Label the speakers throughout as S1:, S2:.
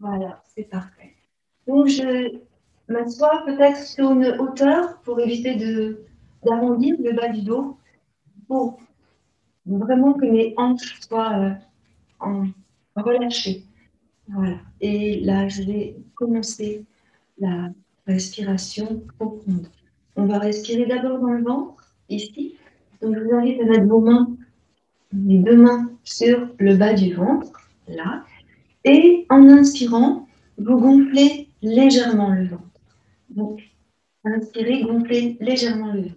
S1: Voilà, c'est parfait. Donc, je m'assois peut-être sur une hauteur pour éviter d'arrondir le bas du dos, pour vraiment que mes hanches soient relâchées. Voilà. Et là, je vais commencer la respiration profonde. On va respirer d'abord dans le ventre, ici. Donc, je vous invite à mettre les deux mains sur le bas du ventre, là. Et en inspirant, vous gonflez légèrement le ventre. Donc, inspirez, gonflez légèrement le ventre.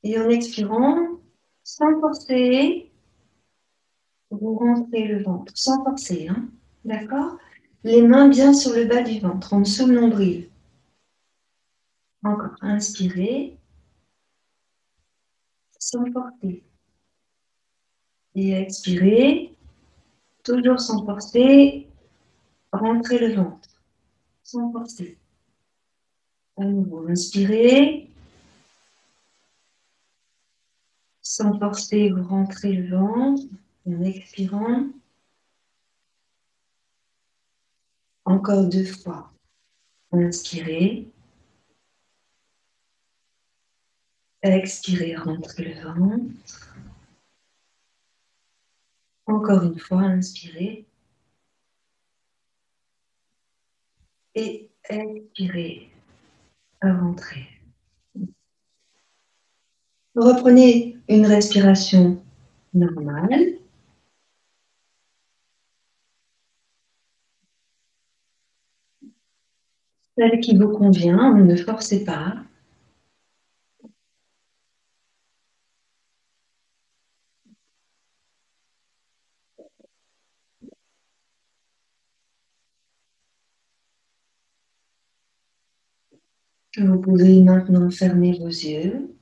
S1: Et en expirant, sans forcer, vous rentrez le ventre, sans forcer, hein. D'accord? Les mains bien sur le bas du ventre, en dessous le nombril. Encore, inspirez, sans forcer. Et expirez, toujours sans forcer, rentrez le ventre, sans forcer. À nouveau, inspirez, sans forcer, vous rentrez le ventre. En expirant, encore deux fois. Inspirez, expirez, rentrez le ventre. Encore une fois, inspirez. Et expirez, rentrez. Reprenez une respiration normale. Celle qui vous convient, ne forcez pas. Vous pouvez maintenant fermer vos yeux.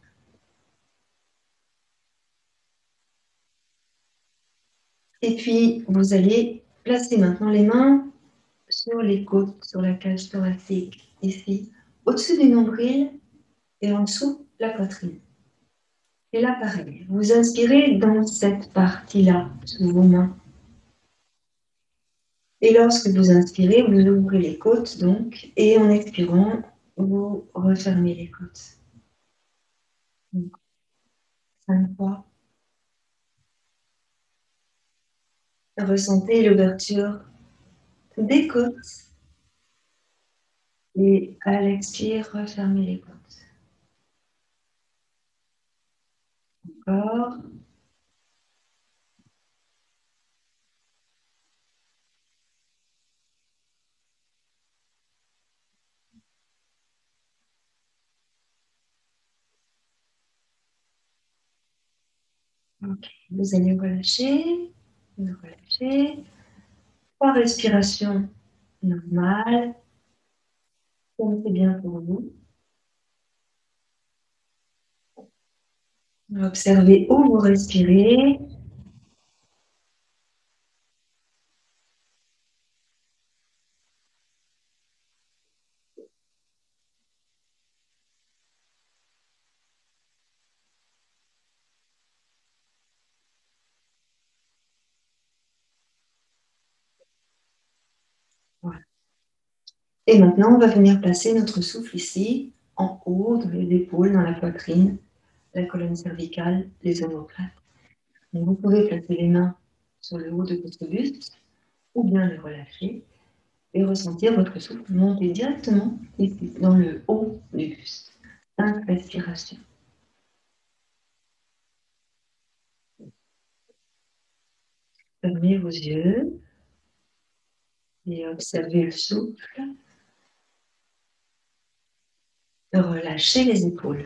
S1: Et puis, vous allez placer maintenant les mains sur les côtes, sur la cage thoracique, ici, au-dessus du nombril et en dessous la poitrine. Et là, pareil, vous inspirez dans cette partie-là, sous vos mains. Et lorsque vous inspirez, vous ouvrez les côtes, donc, et en expirant, vous refermez les côtes. Donc, 5 fois. Ressentez l'ouverture des côtes. Et à l'expire, refermez les côtes. Encore. Ok. Vous allez relâcher. Vous relâchez. 3 respirations normales. Comme c'est bien pour vous. Observez où vous respirez. Voilà. Et maintenant, on va venir placer notre souffle ici, en haut, dans les épaules, dans la poitrine, la colonne cervicale, les omoplates. Donc, vous pouvez placer les mains sur le haut de votre buste ou bien le relâcher et ressentir votre souffle monter directement ici, dans le haut du buste. 5 respirations. Fermez vos yeux et observez le souffle. Relâchez les épaules.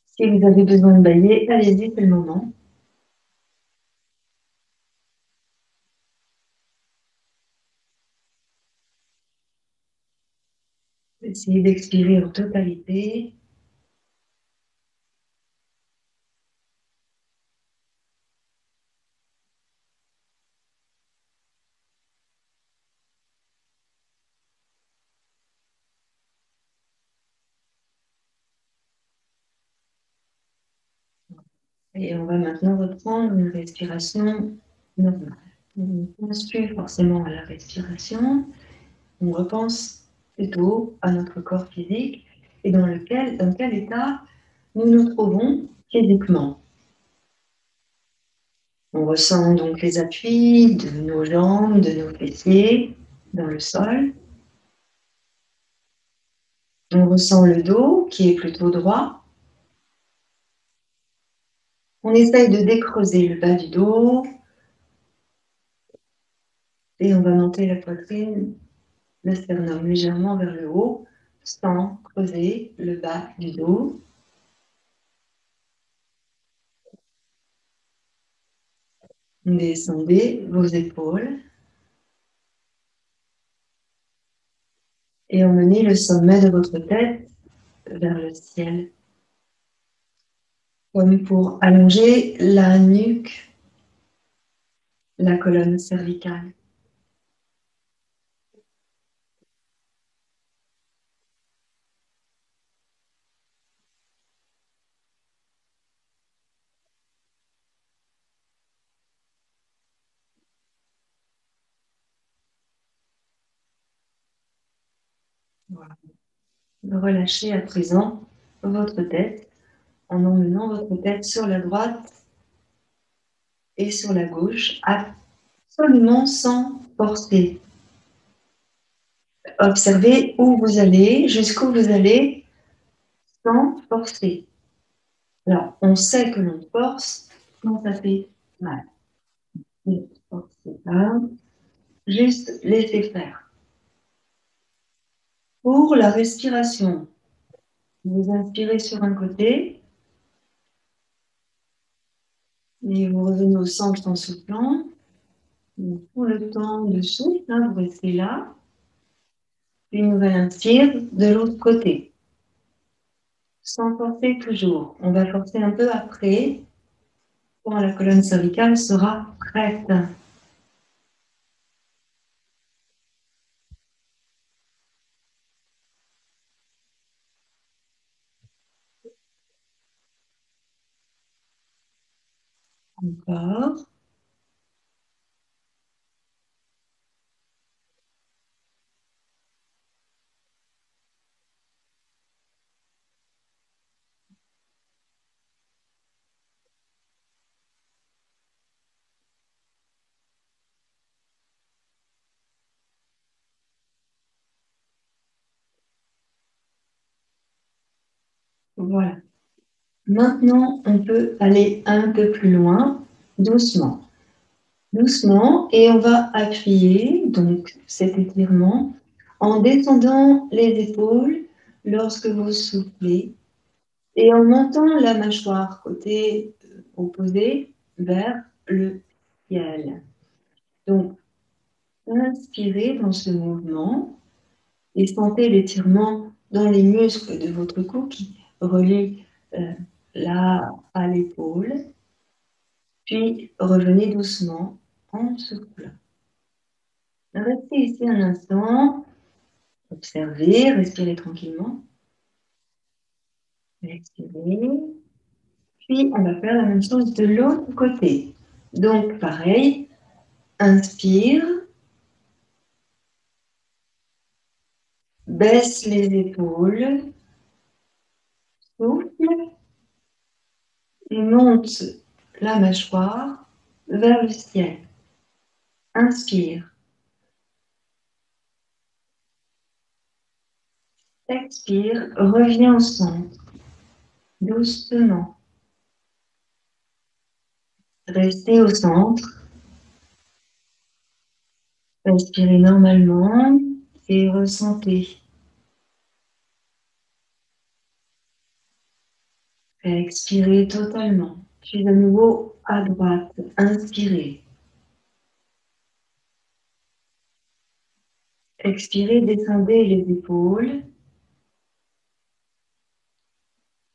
S1: Si vous avez besoin de bailler, allez-y, c'est le moment. Essayez d'expirer en totalité. Et on va maintenant reprendre une respiration normale. On ne pense plus forcément à la respiration, on repense plutôt à notre corps physique et dans quel état nous nous trouvons physiquement. On ressent donc les appuis de nos jambes, de nos fessiers dans le sol. On ressent le dos qui est plutôt droit. On essaye de décreuser le bas du dos et on va monter la poitrine, le sternum légèrement vers le haut sans creuser le bas du dos. Descendez vos épaules et emmenez le sommet de votre tête vers le ciel, comme pour allonger la nuque, la colonne cervicale. Voilà. Relâchez à présent votre tête en emmenant votre tête sur la droite et sur la gauche, absolument sans forcer. Observez où vous allez, jusqu'où vous allez, sans forcer. Alors, on sait que l'on force quand ça fait mal. Ne forcez pas, juste laissez faire. Pour la respiration, vous inspirez sur un côté et vous revenez au centre en soufflant. Tout le temps de souffle, vous restez là. Une nouvelle inspire de l'autre côté. Sans forcer toujours. On va forcer un peu après, quand la colonne cervicale sera prête. Encore. Voilà. Maintenant, on peut aller un peu plus loin, doucement. Doucement, et on va appuyer, donc cet étirement, en descendant les épaules lorsque vous soufflez et en montant la mâchoire côté opposé vers le ciel. Donc, inspirez dans ce mouvement et sentez l'étirement dans les muscles de votre cou qui relient là à l'épaule. Puis revenez doucement en soufflant. Restez ici un instant, observez, respirez tranquillement. Expirez. Puis on va faire la même chose de l'autre côté. Donc pareil, inspire, baisse les épaules, souffle et monte la mâchoire vers le ciel. Inspire. Expire, reviens au centre, doucement. Restez au centre. Respirez normalement et ressentez. Expirez totalement. Puis de nouveau à droite. Inspirez. Expirez, descendez les épaules.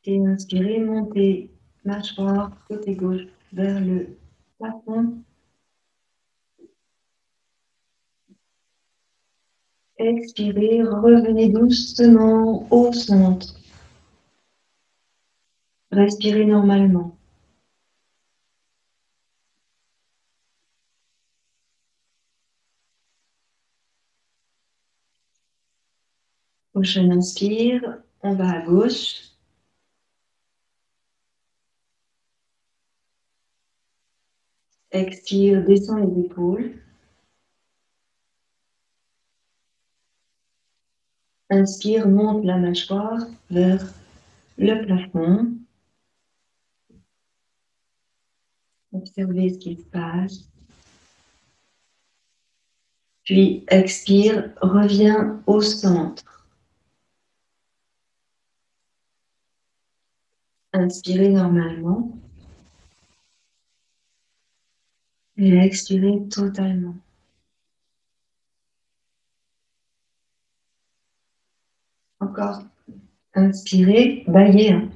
S1: Et inspirez, montez mâchoire côté gauche vers le plafond. Expirez, revenez doucement au centre. Respirez normalement. Prochaine inspire, on va à gauche. Expire, descend les épaules. Inspire, monte la mâchoire vers le plafond. Observez ce qui se passe. Puis expire, reviens au centre. Inspirez normalement. Et expirez totalement. Encore. Inspirez, baillez.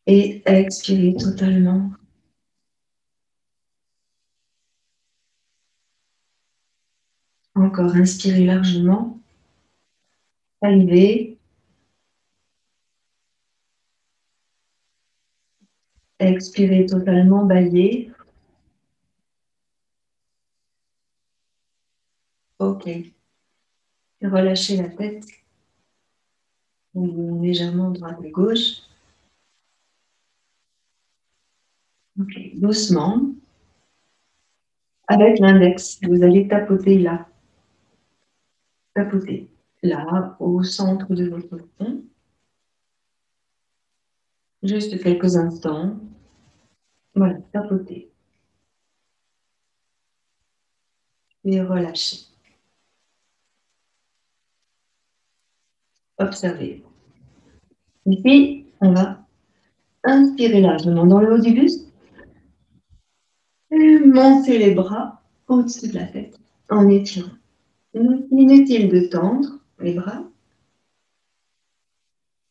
S1: Et expirez totalement. Encore, inspirez largement. Salivez. Expirez totalement, baillez. Ok. Relâchez la tête. Légèrement droite et gauche. Ok, doucement. Avec l'index, vous allez tapoter là. Tapoter là, au centre de votre front. Juste quelques instants. Voilà, tapoter. Et relâchez. Observez. Ici, on va inspirer largement dans le haut du buste. Et monter les bras au-dessus de la tête en étirant. Inutile de tendre les bras.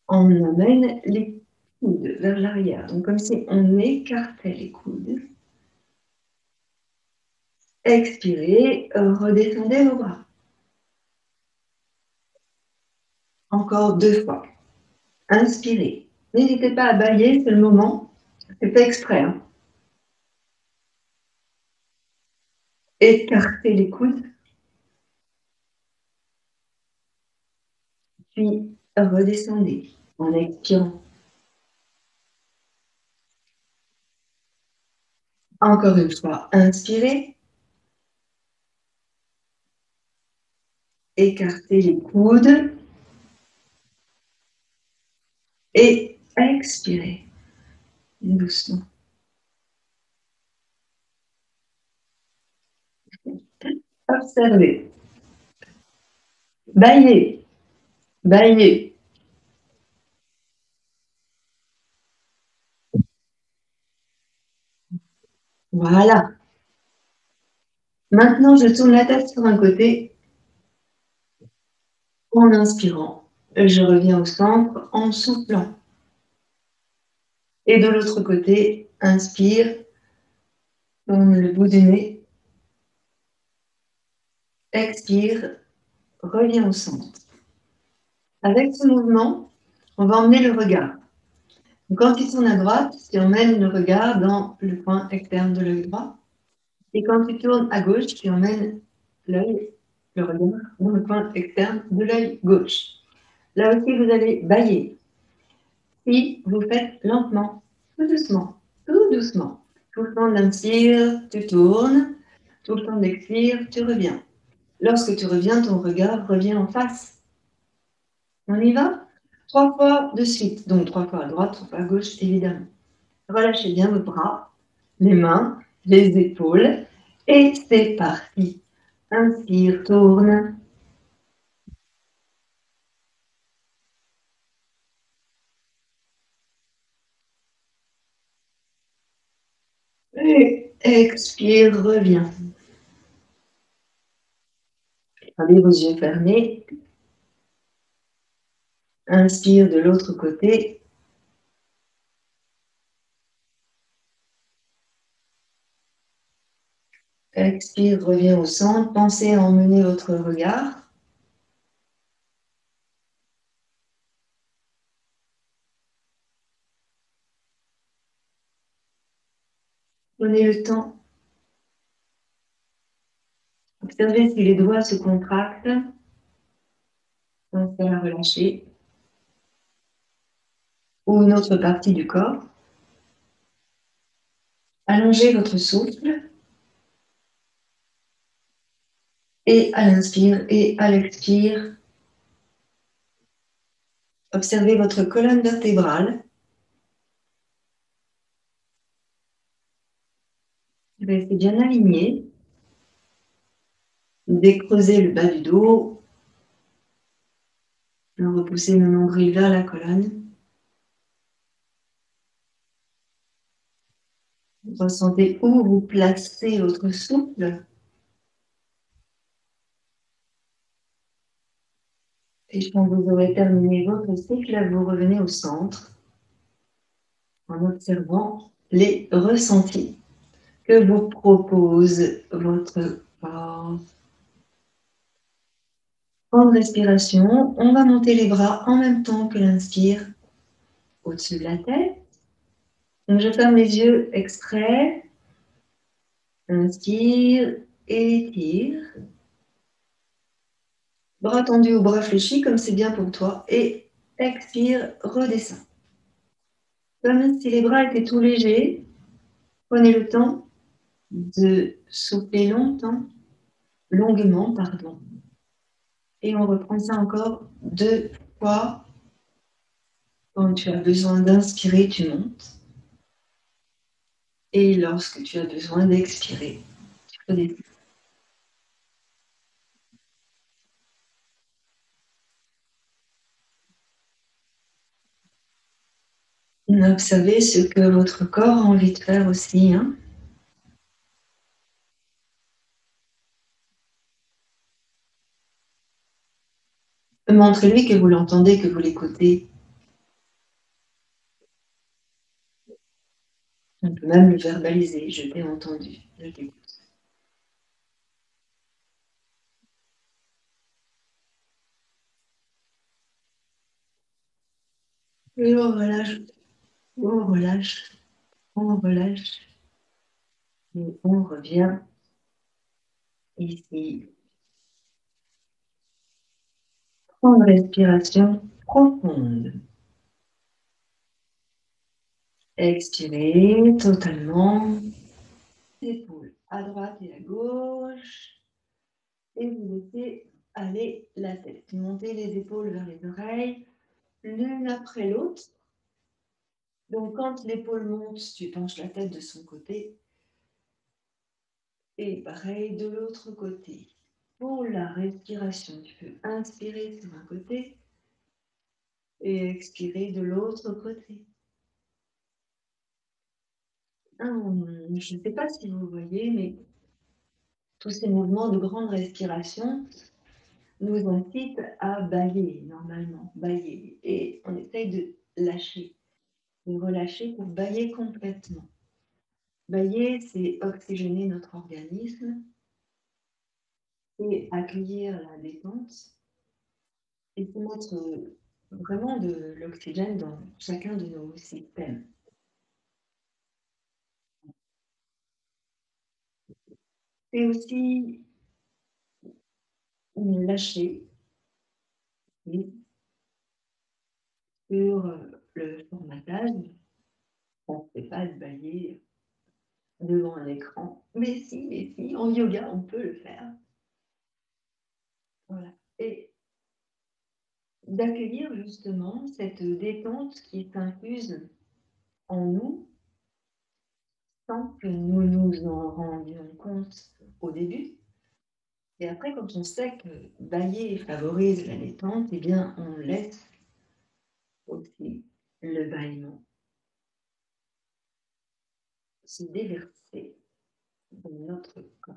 S1: On amène les coudes vers l'arrière. Donc, comme si on écartait les coudes. Expirez, redescendez vos bras. Encore 2 fois. Inspirez. N'hésitez pas à bailler, c'est le moment. C'est pas exprès. Hein. Écartez les coudes. Puis redescendez en expirant. Encore une fois, inspirez. Écartez les coudes. Et expirez doucement. Observez. Baillez. Baillez. Voilà. Maintenant, je tourne la tête sur un côté en inspirant. Je reviens au centre en soufflant. Et de l'autre côté, inspire, tourne le bout du nez. Expire, reviens au centre. Avec ce mouvement, on va emmener le regard. Donc, quand il tourne à droite, tu emmènes le regard dans le coin externe de l'œil droit. Et quand tu tournes à gauche, tu emmènes l'œil, le regard, dans le coin externe de l'œil gauche. Là aussi, vous allez bailler. Puis, vous faites lentement, tout doucement, tout doucement. Tout le temps d'inspire, tu tournes. Tout le temps d'expire, tu reviens. Lorsque tu reviens, ton regard revient en face. On y va 3 fois de suite. Donc 3 fois à droite, 3 fois à gauche, évidemment. Relâchez bien vos bras, les mains, les épaules. Et c'est parti. Inspire, tourne. Et expire, reviens. Gardez vos yeux fermés. Inspire de l'autre côté. Expire, reviens au centre. Pensez à emmener votre regard. Prenez le temps Observez si les doigts se contractent. Pensez à relâcher. Ou une autre partie du corps. Allongez votre souffle. Et à l'inspire et à l'expire, observez votre colonne vertébrale. Restez bien aligné. Décreusez le bas du dos. Repoussez le nombril vers la colonne. Ressentez où vous placez votre souffle. Et quand vous aurez terminé votre cycle, vous revenez au centre en observant les ressentis que vous propose votre corps. Grande respiration, on va monter les bras en même temps que l'inspire au-dessus de la tête. Donc je ferme les yeux extrait, inspire, étire. Bras tendus ou bras fléchis comme c'est bien pour toi et expire, redescends. Comme si les bras étaient tout légers, prenez le temps de souffler longuement, pardon. Et on reprend ça encore 2 fois. Quand tu as besoin d'inspirer, tu montes. Et lorsque tu as besoin d'expirer, tu redescends. Observez ce que votre corps a envie de faire aussi. Montrez-lui que vous l'entendez, que vous l'écoutez. On peut même le verbaliser. Je t'ai entendu, je t'écoute. Et on relâche, on relâche, on relâche. Et on revient ici. Prendre une respiration profonde. Expirez totalement. Épaules à droite et à gauche. Et vous laissez aller la tête. Montez les épaules vers les oreilles, l'une après l'autre. Donc, quand l'épaule monte, tu penches la tête de son côté. Et pareil de l'autre côté. Pour la respiration, tu peux inspirer sur un côté et expirer de l'autre côté. Je ne sais pas si vous voyez, mais tous ces mouvements de grande respiration nous incitent à bâiller, normalement, bâiller. Et on essaye de lâcher, de relâcher pour bâiller complètement. Bâiller, c'est oxygéner notre organisme, c'est accueillir la détente et c'est mettre vraiment de l'oxygène dans chacun de nos systèmes. C'est aussi lâcher sur le formatage. On ne fait pas de bâiller devant un écran. Mais si, en yoga, on peut le faire. Voilà. Et d'accueillir justement cette détente qui s'infuse en nous sans que nous nous en rendions compte au début. Et après, quand on sait que bâiller favorise la détente, eh bien, on laisse aussi le bâillement se déverser dans notre corps.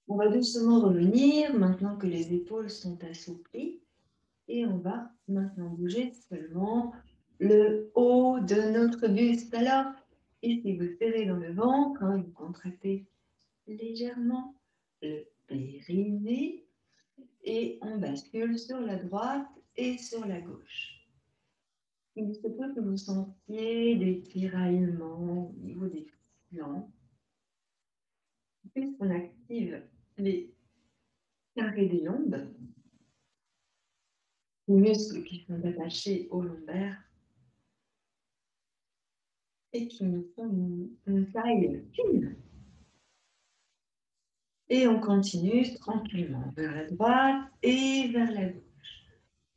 S1: On va doucement revenir maintenant que les épaules sont assouplies et on va maintenant bouger seulement le haut de notre buste. Alors, ici, vous serrez dans le ventre, vous contractez légèrement le périnée et on bascule sur la droite et sur la gauche. Il se peut que vous sentiez des tiraillements au niveau des flancs. Puisqu'on active carré des lombes, les muscles qui sont attachés au lombaire et qui nous font une taille fine. Et on continue tranquillement vers la droite et vers la gauche.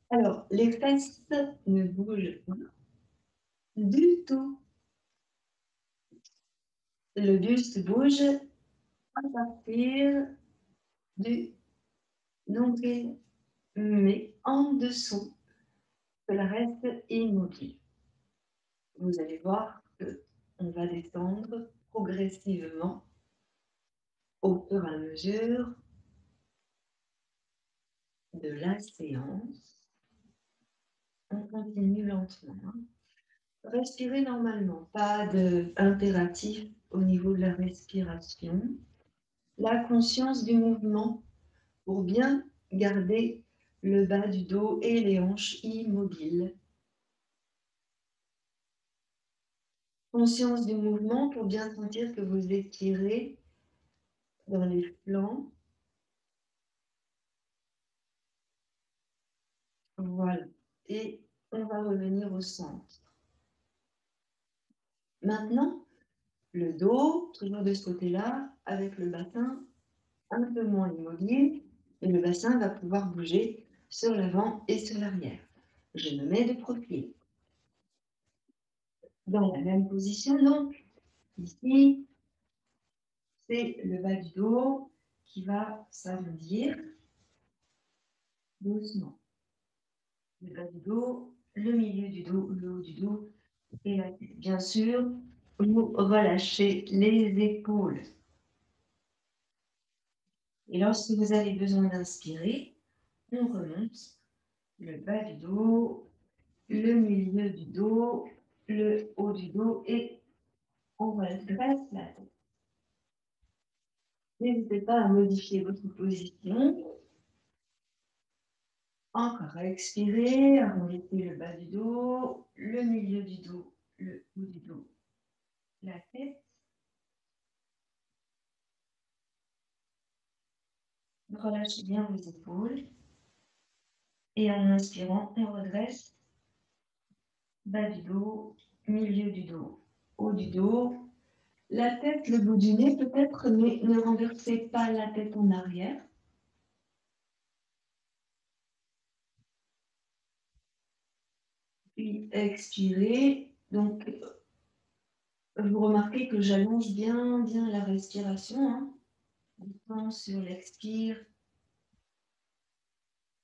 S1: Alors, les fesses ne bougent pas du tout. Le buste bouge à partir du nombril, mais en dessous, cela reste immobile. Vous allez voir qu'on va descendre progressivement au fur et à mesure de la séance. On continue lentement. Respirez normalement, pas d'impératif au niveau de la respiration. La conscience du mouvement pour bien garder le bas du dos et les hanches immobiles. Conscience du mouvement pour bien sentir que vous étirez dans les flancs. Voilà. Et on va revenir au centre. Maintenant, le dos, toujours de ce côté-là, avec le bassin un peu moins immobile, et le bassin va pouvoir bouger sur l'avant et sur l'arrière. Je me mets de profil. Dans la même position, donc, ici, c'est le bas du dos qui va s'arrondir doucement. Le bas du dos, le milieu du dos, le haut du dos et la tête. Bien sûr, vous relâchez les épaules. Et lorsque vous avez besoin d'inspirer, on remonte le bas du dos, le milieu du dos, le haut du dos et on redresse la tête. N'hésitez pas à modifier votre position. Encore expirer, arrondissez le bas du dos, le milieu du dos, le haut du dos, la tête. Relâchez bien vos épaules. Et en inspirant, on redresse bas du dos, milieu du dos, haut du dos, la tête, le bout du nez peut-être, mais ne renversez pas la tête en arrière. Puis expirez. Donc, vous remarquez que j'allonge bien la respiration. Autant sur l'expire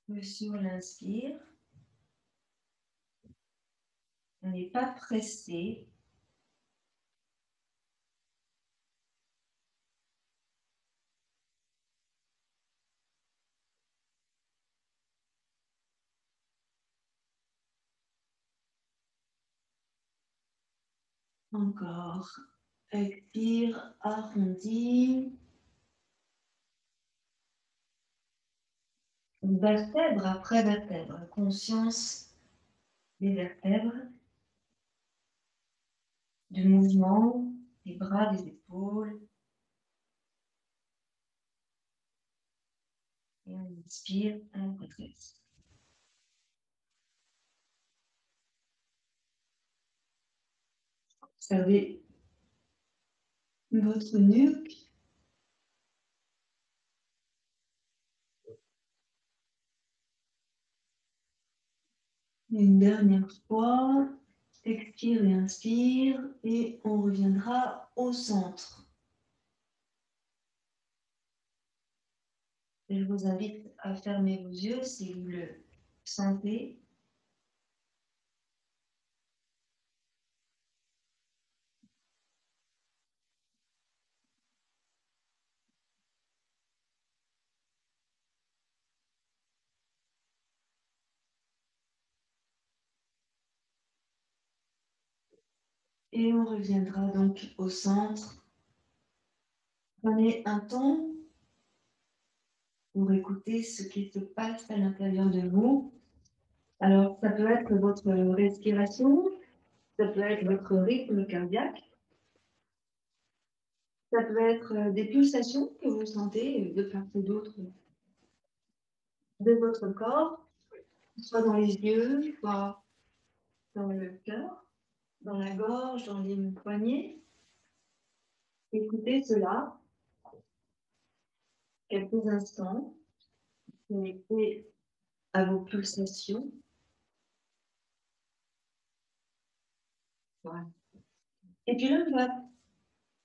S1: que sur l'inspire. On n'est pas pressé. Encore. Expire, arrondi. Vertèbre après vertèbre. Conscience des vertèbres, du mouvement, des bras, des épaules. Et on inspire, on redresse. Observez votre nuque. Une dernière fois. Expire et inspire. Et on reviendra au centre. Je vous invite à fermer vos yeux si vous le sentez. Et on reviendra donc au centre. Prenez un temps pour écouter ce qui se passe à l'intérieur de vous. Alors, ça peut être votre respiration, ça peut être votre rythme cardiaque, ça peut être des pulsations que vous sentez de part et d'autre de votre corps, soit dans les yeux, soit dans le cœur, dans la gorge, dans les poignets. Écoutez cela quelques instants, connectez à vos pulsations. Voilà. Et puis là, on va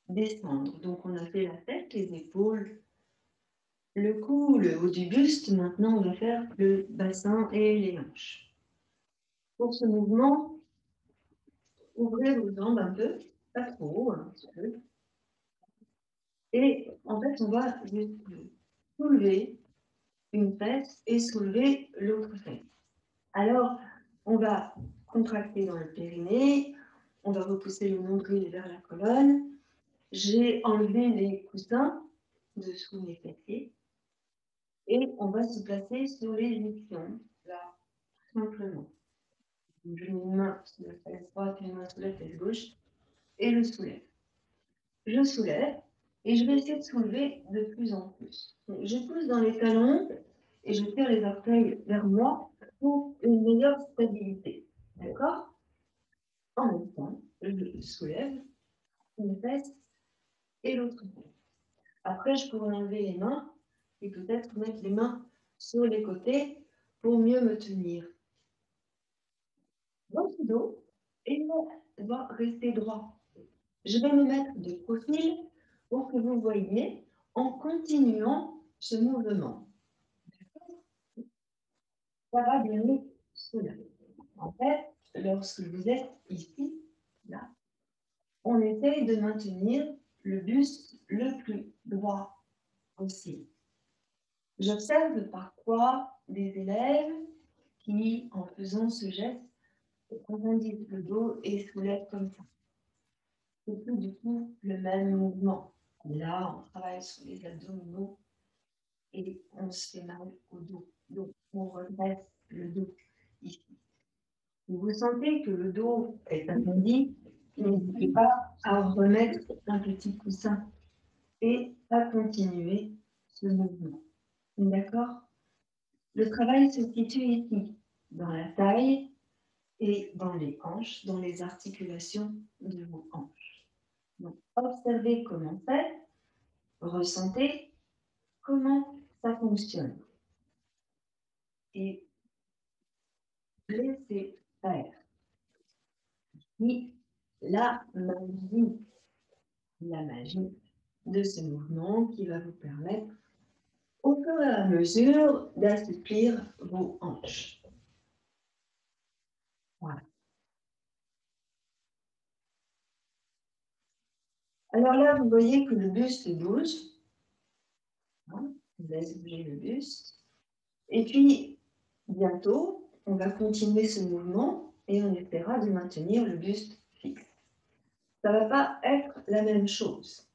S1: descendre. Donc, on a fait la tête, les épaules, le cou, le haut du buste. Maintenant, on va faire le bassin et les hanches. Pour ce mouvement, ouvrez vos jambes un peu, pas trop, un petit peu. Et en fait, on va juste soulever une fesse et soulever l'autre fesse. Alors, on va contracter dans le périnée, on va repousser le nombril vers la colonne. J'ai enlevé les coussins dessous mes fessiers et on va se placer sur les ischions, là, simplement. Je mets une main sur la fesse droite, une main sur la fesse gauche et je soulève. Je soulève et je vais essayer de soulever de plus en plus. Donc, je pousse dans les talons et je tire les orteils vers moi pour une meilleure stabilité. D'accord? En même temps, je soulève une fesse et l'autre fesse. Après, je pourrais enlever les mains et peut-être mettre les mains sur les côtés pour mieux me tenir. Votre dos va rester droit. Je vais me mettre de profil pour que vous voyez en continuant ce mouvement. Ça va donner cela. En fait, lorsque vous êtes ici, là, on essaye de maintenir le buste le plus droit possible. J'observe parfois des élèves qui, en faisant ce geste, arrondissent le dos et soulèvent comme ça. C'est plus du tout le même mouvement. Là, on travaille sur les abdominaux et on se fait mal au dos. Donc, on redresse le dos ici. Si vous sentez que le dos est arrondi, n'hésitez pas à remettre un petit coussin et à continuer ce mouvement. D'accord? Le travail se situe ici, dans la taille et dans les hanches, dans les articulations de vos hanches. Donc, observez comment c'est, ressentez comment ça fonctionne et laissez faire. Et la magie de ce mouvement qui va vous permettre, au fur et à mesure, d'assouplir vos hanches. Voilà. Alors là, vous voyez que le buste bouge. Hein, je laisse bouger le buste. Et puis, bientôt, on va continuer ce mouvement et on essaiera de maintenir le buste fixe. Ça ne va pas être la même chose.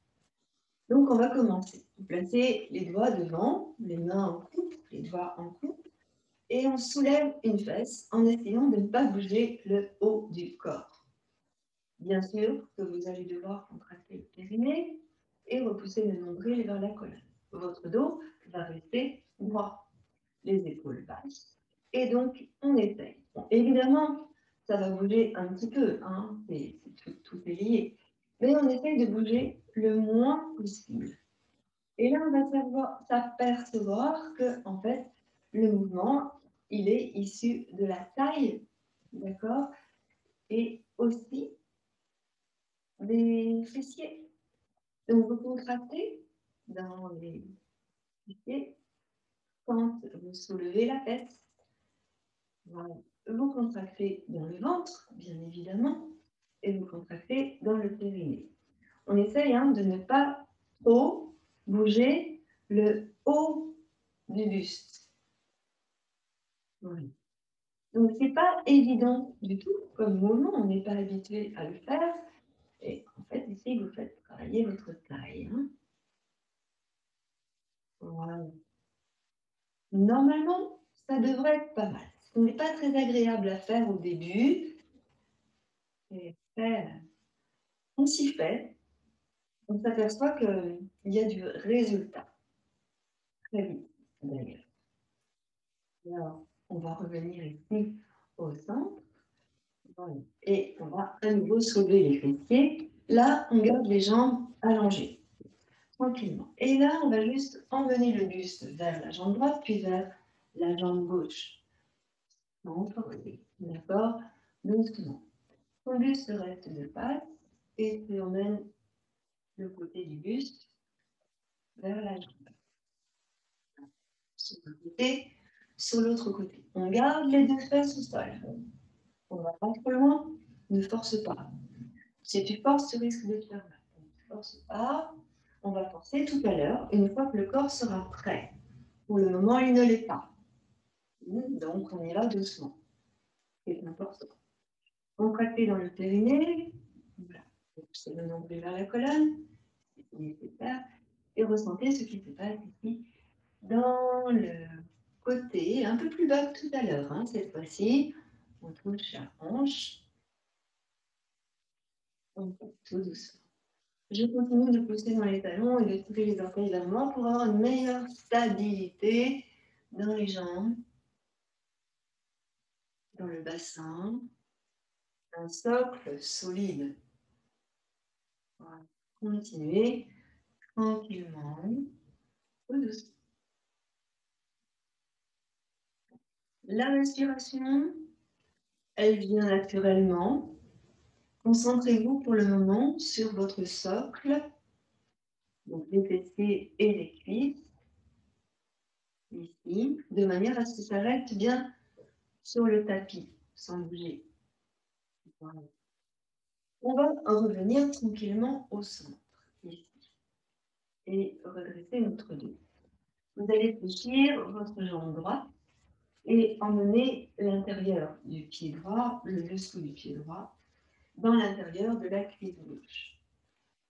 S1: Donc, on va commencer. Vous placez les doigts devant, les mains en coupe, les doigts en coupe, et on soulève une fesse en essayant de ne pas bouger le haut du corps. Bien sûr que vous allez devoir contracter le périnée et repousser le nombril vers la colonne. Votre dos va rester droit, les épaules basses. Et donc, on essaye. Bon, évidemment, ça va bouger un petit peu, hein, tout est lié. Mais on essaye de bouger le moins possible. Et là, on va s'apercevoir que, en fait, le mouvement, il est issu de la taille, d'accord, et aussi des fessiers. Donc, vous contractez dans les fessiers quand vous soulevez la fesse. Voilà. Vous contractez dans le ventre, bien évidemment, et vous contractez dans le périnée. On essaye de ne pas trop bouger le haut du buste. Oui. Donc, c'est pas évident du tout comme mouvement, on n'est pas habitué à le faire. Et en fait, ici, vous faites travailler votre taille. Hein. Voilà. Normalement, ça devrait être pas mal. Ce n'est pas très agréable à faire au début. Et après, on s'y fait. On s'aperçoit qu'il y a du résultat. Très vite, d'ailleurs. Alors, on va revenir ici au centre. Voilà. Et on va à nouveau soulever les fessiers. Là, on garde les jambes allongées, tranquillement. Et là, on va juste emmener le buste vers la jambe droite, puis vers la jambe gauche. Non, forcer. D'accord? Doucement. Ton buste reste de face et tu emmènes le côté du buste vers la jambe. Sur un côté, sur l'autre côté. On garde les deux fesses au sol. On ne va pas trop loin, ne force pas. Si tu forces, tu risques de te faire mal. Donc, ne force pas. On va forcer tout à l'heure, une fois que le corps sera prêt. Pour le moment, il ne l'est pas. Donc, on y va doucement. C'est important. Contractez dans le périnée. Voilà. C'est le nombril vers la colonne. C'est nécessaire. Et ressentez ce qui se passe ici dans le côté, un peu plus bas que tout à l'heure. Hein, cette fois-ci, on touche la hanche. On touche tout doucement. Je continue de pousser dans les talons et de tirer les orteils vers moi pour avoir une meilleure stabilité dans les jambes, dans le bassin, un socle solide. Voilà. Continuez tranquillement, tout doucement. La respiration, elle vient naturellement. Concentrez-vous pour le moment sur votre socle, donc les fessiers et les cuisses, ici, de manière à ce que ça reste bien sur le tapis, sans bouger. Voilà. On va revenir tranquillement au centre, ici, et redresser notre dos. Vous allez fléchir votre jambe droite et emmener l'intérieur du pied droit, le dessous du pied droit, dans l'intérieur de la cuisse gauche.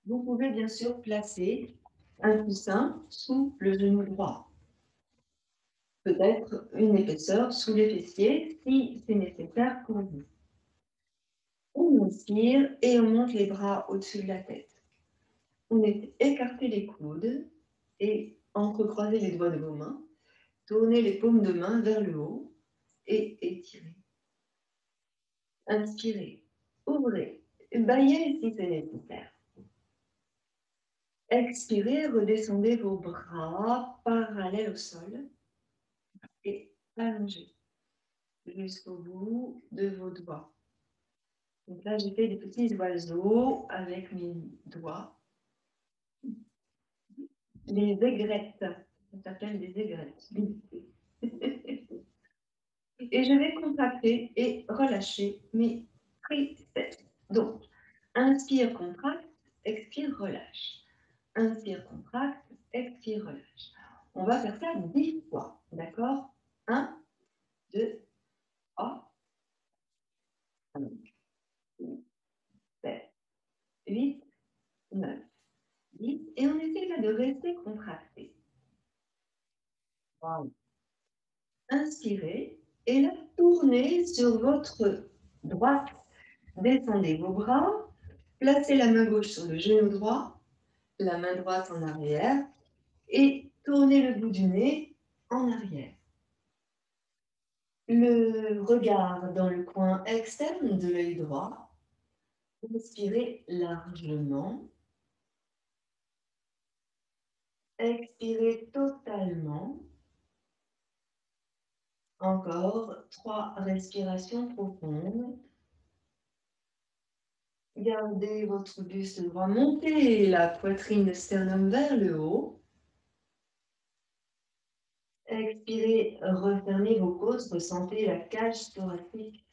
S1: Vous pouvez bien sûr placer un coussin sous le genou droit. Peut-être une épaisseur sous les fessiers si c'est nécessaire pour vous. On inspire et on monte les bras au-dessus de la tête. On écartez les coudes et entrecroisez les doigts de vos mains. Tournez les paumes de main vers le haut et étirez. Inspirez, ouvrez, baillez si c'est nécessaire. Expirez, redescendez vos bras parallèles au sol et allongez jusqu'au bout de vos doigts. Donc là, j'ai fait des petits oiseaux avec mes doigts. Les aigrettes, ça s'appelle des aigrettes. Et je vais contracter et relâcher mes triceps. Donc, inspire, contracte, expire, relâche. Inspire, contracte, expire, relâche. On va faire ça 10 fois, d'accord? 1, 2, 3, 5, 6, 7, 8, 9, 10. Et on essaie là de rester contracté. Wow. Inspirez et là, tournez sur votre droite. Descendez vos bras, placez la main gauche sur le genou droit, la main droite en arrière et tournez le bout du nez en arrière. Le regard dans le coin externe de l'œil droit. Inspirez largement. Expirez totalement. Encore 3 respirations profondes. Gardez votre buste droit, montez la poitrine, le sternum vers le haut. Expirez, refermez vos côtes, ressentez la cage thoracique.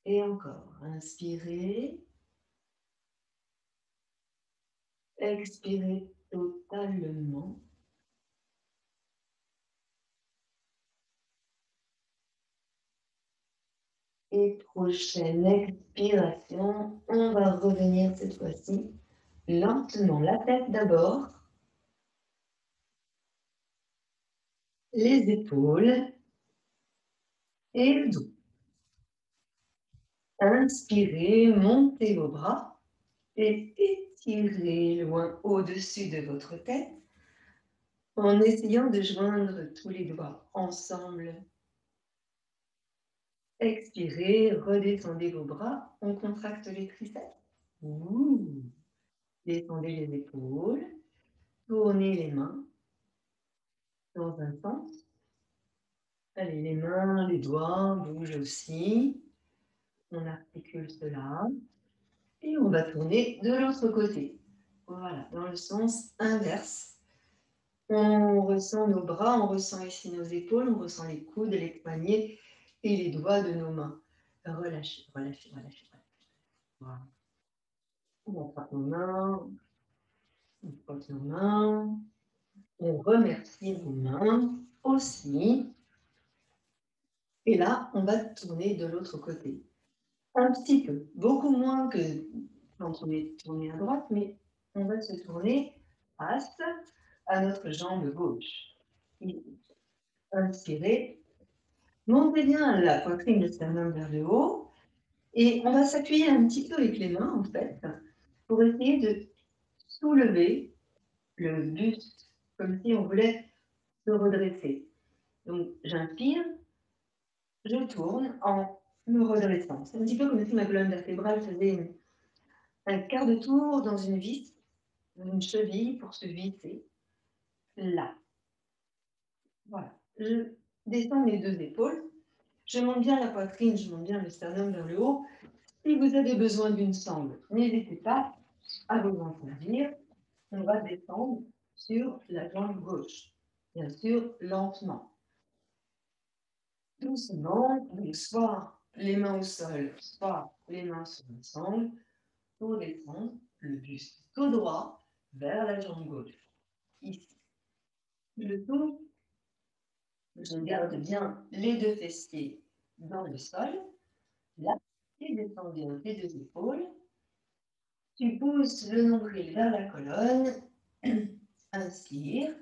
S1: Et encore, inspirez. Expirez totalement. Et prochaine expiration, on va revenir cette fois-ci lentement, la tête d'abord, les épaules et le dos. Inspirez, montez vos bras et étirez loin au-dessus de votre tête. en essayant de joindre tous les doigts ensemble. Expirez, redescendez vos bras, on contracte les triceps. Ouh. Descendez les épaules, tournez les mains dans un sens. Allez, les mains, les doigts bougent aussi. On articule cela. Et on va tourner de l'autre côté. Voilà, dans le sens inverse. On ressent nos bras, on ressent ici nos épaules, on ressent les coudes, les poignets et les doigts de nos mains. Relâchez, relâchez, relâchez, relâchez. Voilà. On attrape nos mains, on pose nos mains, on remercie nos mains aussi. Et là, on va tourner de l'autre côté. Un petit peu, beaucoup moins que quand on est tourné à droite, mais on va se tourner face à notre jambe gauche. Inspirez, montez bien la poitrine, le sternum vers le haut, et on va s'appuyer un petit peu avec les mains, en fait, pour essayer de soulever le buste, comme si on voulait se redresser. Donc, j'inspire, je tourne en me redressant. C'est un petit peu comme si ma colonne vertébrale faisait un quart de tour dans une vis, dans une cheville pour se visser. Là. Voilà. Je descends mes deux épaules. Je monte bien la poitrine, je monte bien le sternum vers le haut. Si vous avez besoin d'une sangle, n'hésitez pas à vous en servir. On va descendre sur la jambe gauche. Bien sûr, lentement. Doucement, donc soit les mains au sol, soit les mains sur la sangle, pour descendre le buste tout droit vers la jambe gauche. Ici. Le tout, je garde bien les deux fessiers dans le sol. Là, et descends bien tes deux épaules. Tu pousses le nombril vers la colonne. Inspire.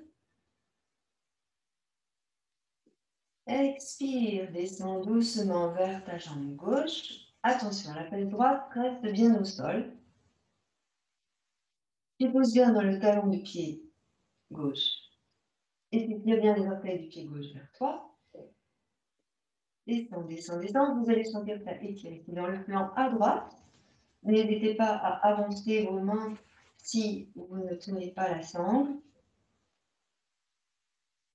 S1: Expire, descends doucement vers ta jambe gauche. Attention, la pelle droite reste bien au sol. Tu poses bien dans le talon du pied gauche. Et tu tires bien les orteils du pied gauche vers toi. Descends, descends, descends. Vous allez sentir ta étirée dans le flanc à droite. N'hésitez pas à avancer vos mains si vous ne tenez pas la sangle.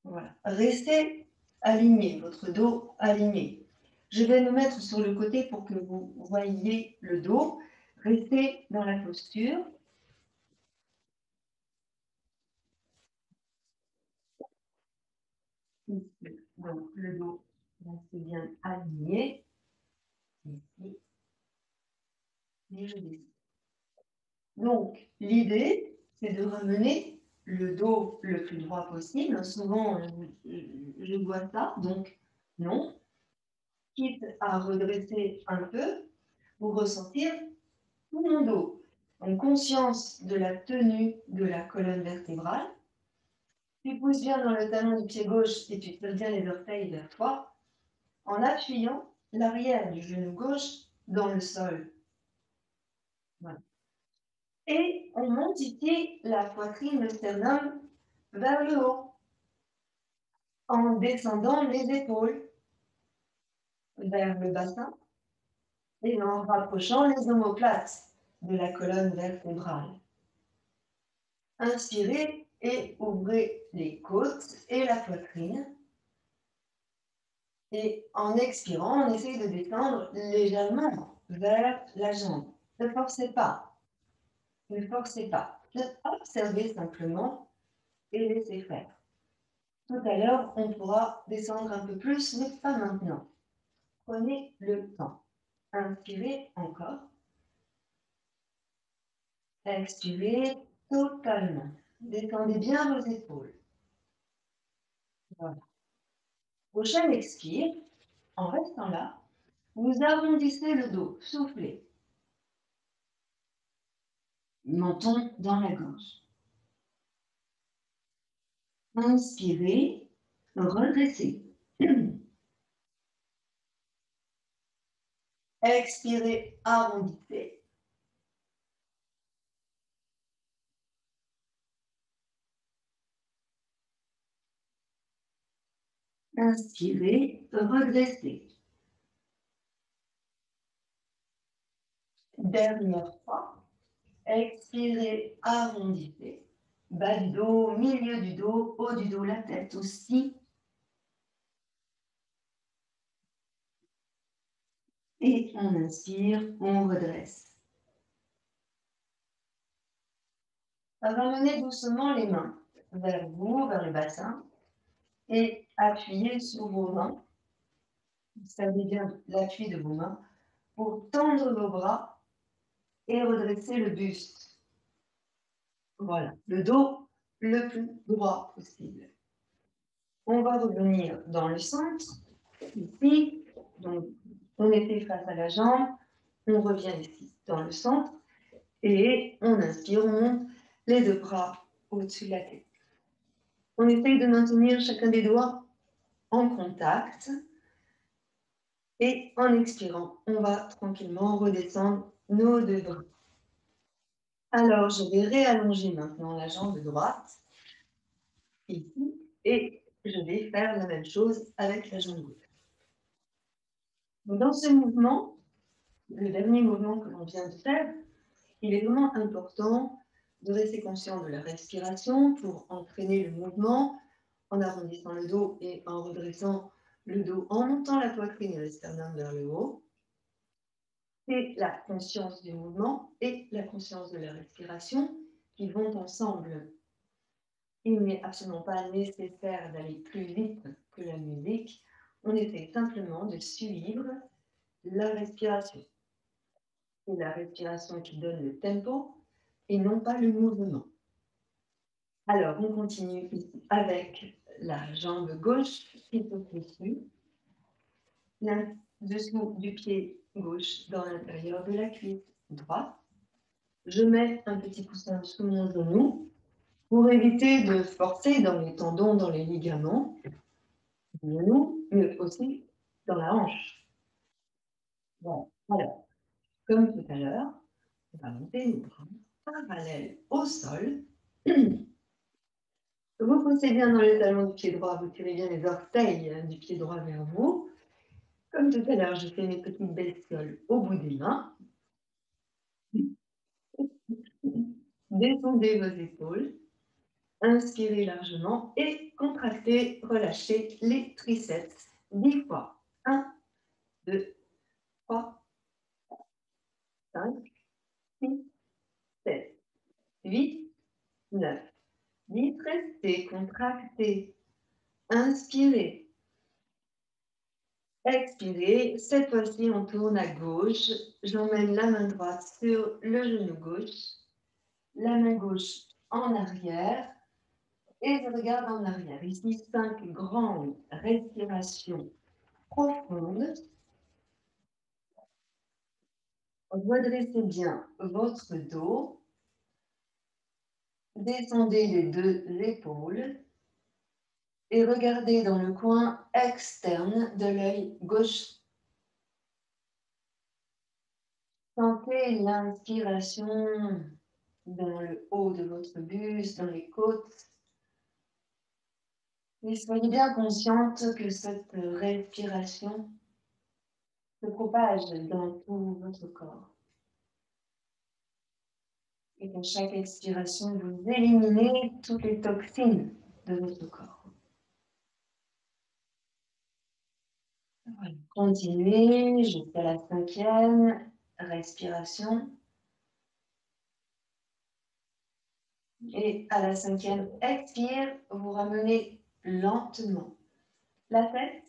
S1: Voilà. Restez aligné, votre dos aligné. Je vais me mettre sur le côté pour que vous voyiez le dos. Restez dans la posture. Ici. Donc, le dos reste bien aligné. Ici. Et je descends. Donc, l'idée, c'est de ramener le dos le plus droit possible. Souvent, je vois ça, donc non. Quitte à redresser un peu pour ressentir tout mon dos. Donc, conscience de la tenue de la colonne vertébrale. Tu pousses bien dans le talon du pied gauche et tu tires bien les orteils vers toi en appuyant l'arrière du genou gauche dans le sol. Voilà. Et on monte ici la poitrine, le sternum vers le haut en descendant les épaules vers le bassin et en rapprochant les omoplates de la colonne vertébrale. Inspirez et ouvrez les côtes et la poitrine. Et en expirant, on essaye de descendre légèrement vers la jambe. Ne forcez pas. Ne forcez pas. Observez simplement et laissez faire. Tout à l'heure, on pourra descendre un peu plus, mais pas maintenant. Prenez le temps. Inspirez encore. Expirez totalement. Détendez bien vos épaules. Voilà. Prochaine expire. En restant là, vous arrondissez le dos. Soufflez. Menton dans la gorge. Inspirez, redressez. Expirez, arrondissez. Inspirez, redressez. Dernière fois. Expirez, arrondissez. Bas du dos, milieu du dos, haut du dos, la tête aussi. Et on inspire, on redresse. Ramenez doucement les mains vers vous, vers le bassin, et appuyez sur vos mains. Vous savez bien l'appui de vos mains pour tendre vos bras et redresser le buste. Voilà, le dos le plus droit possible. On va revenir dans le centre, ici. Donc, on était face à la jambe, on revient ici dans le centre et on inspire, on monte les deux bras au-dessus de la tête. On essaye de maintenir chacun des doigts en contact et en expirant, on va tranquillement redescendre nos deux bras. Alors, je vais réallonger maintenant la jambe droite ici et je vais faire la même chose avec la jambe gauche. Dans ce mouvement, le dernier mouvement que l'on vient de faire, il est vraiment important de rester conscient de la respiration pour entraîner le mouvement en arrondissant le dos et en redressant le dos, en montant la poitrine et le sternum vers le haut. C'est la conscience du mouvement et la conscience de la respiration qui vont ensemble. Il n'est absolument pas nécessaire d'aller plus vite que la musique. On essaie simplement de suivre la respiration. C'est la respiration qui donne le tempo et non pas le mouvement. Alors, on continue ici avec la jambe gauche qui se fléchit, dessous du pied gauche dans l'intérieur de la cuisse droite. Je mets un petit coussin sous mon genou pour éviter de forcer dans les tendons, dans les ligaments du genou, mais aussi dans la hanche. Bon, alors, comme tout à l'heure, on va monter nos bras parallèles au sol. Vous poussez bien dans les talons du pied droit, vous tirez bien les orteils du pied droit vers vous. Comme tout à l'heure, je fais mes petites bestioles au bout des mains. Descendez vos épaules, inspirez largement et contractez, relâchez les triceps 10 fois. 1, 2, 3, 5, 6, 7, 8, 9, 10. Restez, contractez, inspirez. Expirez. Cette fois-ci, on tourne à gauche. J'emmène la main droite sur le genou gauche, la main gauche en arrière et je regarde en arrière. Ici, 5 grandes respirations profondes. Redressez bien votre dos. Descendez les deux épaules et regardez dans le coin externe de l'œil gauche. Sentez l'inspiration dans le haut de votre buste, dans les côtes. Et soyez bien consciente que cette respiration se propage dans tout votre corps. Et qu'à chaque expiration, vous éliminez toutes les toxines de votre corps. Voilà. Continuez jusqu'à la 5e respiration. Et à la 5e expire, vous ramenez lentement la tête,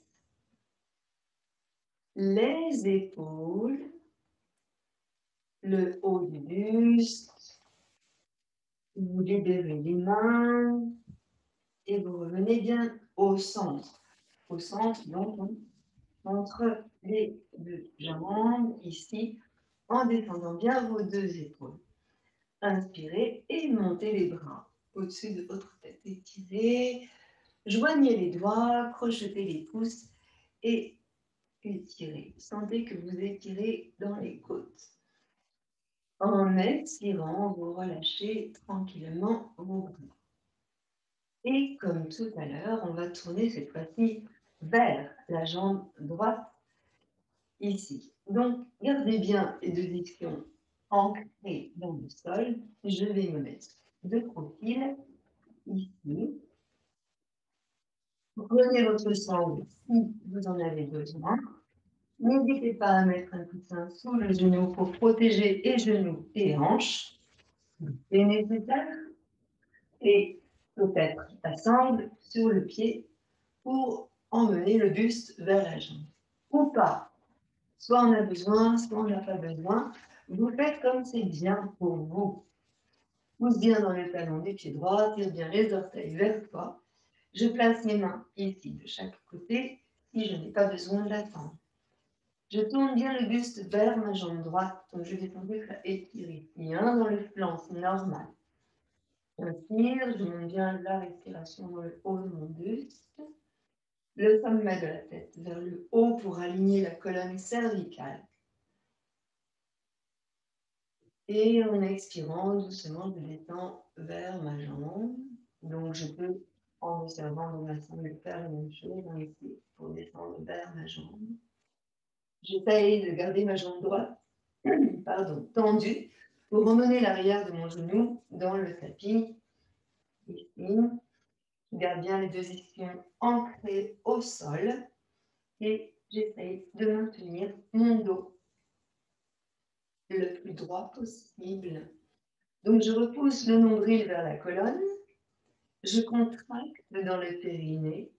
S1: les épaules, le haut du buste. Vous libérez les mains et vous revenez bien au centre. Au centre, donc, entre les deux jambes, ici, en détendant bien vos deux épaules. Inspirez et montez les bras au-dessus de votre tête. Étirez, joignez les doigts, crochetez les pouces et étirez. Sentez que vous étirez dans les côtes. En expirant, vous relâchez tranquillement vos bras. Et comme tout à l'heure, on va tourner cette fois-ci vers la jambe droite ici. Donc, gardez bien les deux ischions ancrés dans le sol. Je vais me mettre de profil ici. Prenez votre sangle si vous en avez besoin. N'hésitez pas à mettre un coussin sous le genou pour protéger et genoux et hanches. C'est nécessaire. Et peut-être la sangle sur le pied pour emmener le buste vers la jambe. Ou pas. Soit on a besoin, soit on n'a pas besoin. Vous faites comme c'est bien pour vous. Pousse bien dans le talon du pied droit, tire bien les orteils vers toi. Je place mes mains ici de chaque côté si je n'ai pas besoin de l'attendre. Je tourne bien le buste vers ma jambe droite, donc je vais sentir étirer. Bien dans le flanc, c'est normal. J'inspire, je monte bien la respiration dans le haut de mon buste. Le sommet de la tête vers le haut pour aligner la colonne cervicale. Et en expirant, doucement, je descends vers ma jambe. Donc, je peux, en observant mon bassin, faire la même chose ici pour descendre vers ma jambe. J'essaye de garder ma jambe droite tendue pour emmener l'arrière de mon genou dans le tapis. Ici, je garde bien les deux ischions ancrés au sol et j'essaye de maintenir mon dos le plus droit possible. Donc, je repousse le nombril vers la colonne. Je contracte dans le périnée.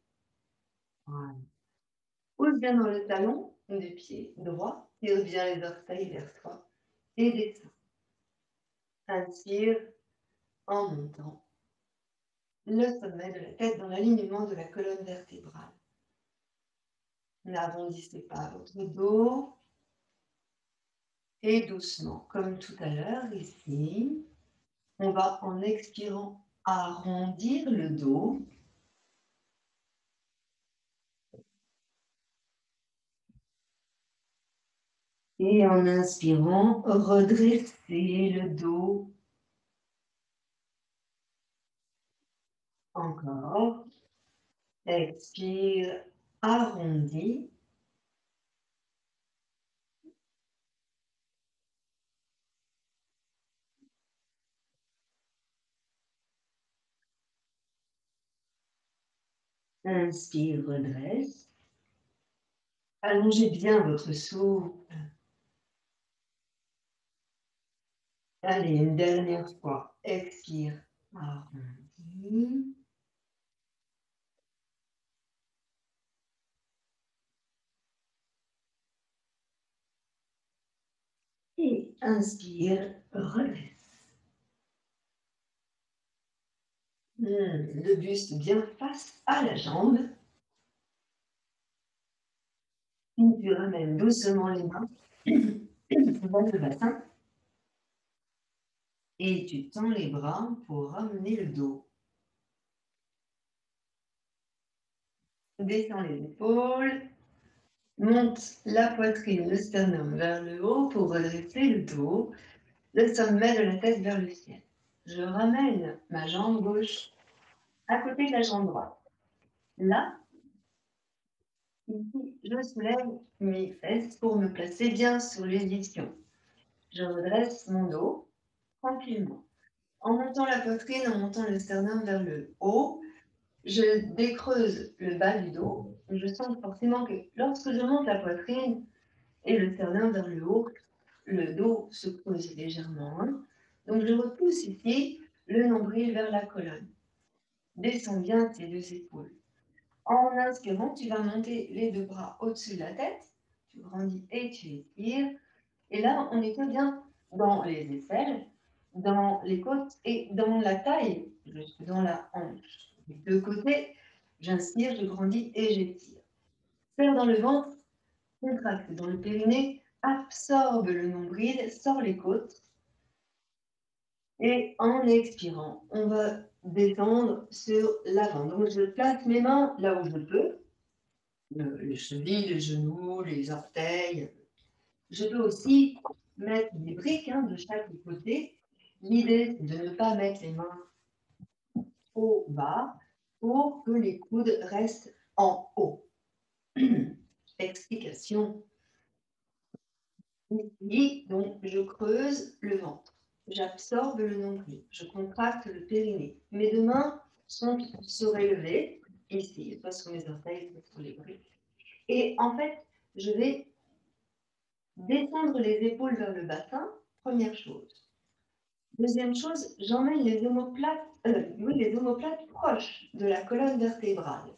S1: Voilà. Pousse bien dans le talon du pied droit. Tire bien les orteils vers toi et descends. Inspire en montant le sommet de la tête dans l'alignement de la colonne vertébrale. N'arrondissez pas votre dos. Et doucement, comme tout à l'heure ici, on va en expirant arrondir le dos. Et en inspirant, redresser le dos. Encore. Expire, arrondi. Inspire, redresse. Allongez bien votre souffle. Allez, une dernière fois. Expire, arrondi. Et inspire, redresse. Le buste bien face à la jambe. Et tu ramènes doucement les mains dans le bassin. Et tu tends les bras pour ramener le dos. Descends les épaules. Monte la poitrine, le sternum vers le haut pour redresser le dos. Le sommet de la tête vers le ciel. Je ramène ma jambe gauche à côté de la jambe droite. Là, ici, je soulève mes fesses pour me placer bien sur les ischions. Je redresse mon dos tranquillement. En montant la poitrine, en montant le sternum vers le haut, je décreuse le bas du dos. Je sens forcément que lorsque je monte la poitrine et le sternum vers le haut, le dos se creuse légèrement. Donc je repousse ici le nombril vers la colonne. Descends bien tes deux épaules. En inspirant, tu vas monter les deux bras au-dessus de la tête. Tu grandis et tu étires. Et là, on est bien dans les aisselles, dans les côtes et dans la taille, jusque dans la hanche. Les deux côtés, j'inspire, je grandis et j'étire. Serre dans le ventre, contracte dans le périnée, absorbe le nombril, sort les côtes. Et en expirant, on va descendre sur l'avant. Donc, je place mes mains là où je peux, les chevilles, les genoux, les orteils. Je peux aussi mettre des briques de chaque côté. L'idée, c'est de ne pas mettre les mains au bas pour que les coudes restent en haut. Explication. Ici, donc, je creuse le ventre. J'absorbe le nombril. Je contracte le périnée. Mes deux mains sont surélevées, ici, soit sur mes orteils, soit sur les bras. Et en fait, je vais descendre les épaules vers le bassin, première chose. Deuxième chose, j'emmène les omoplates proches de la colonne vertébrale.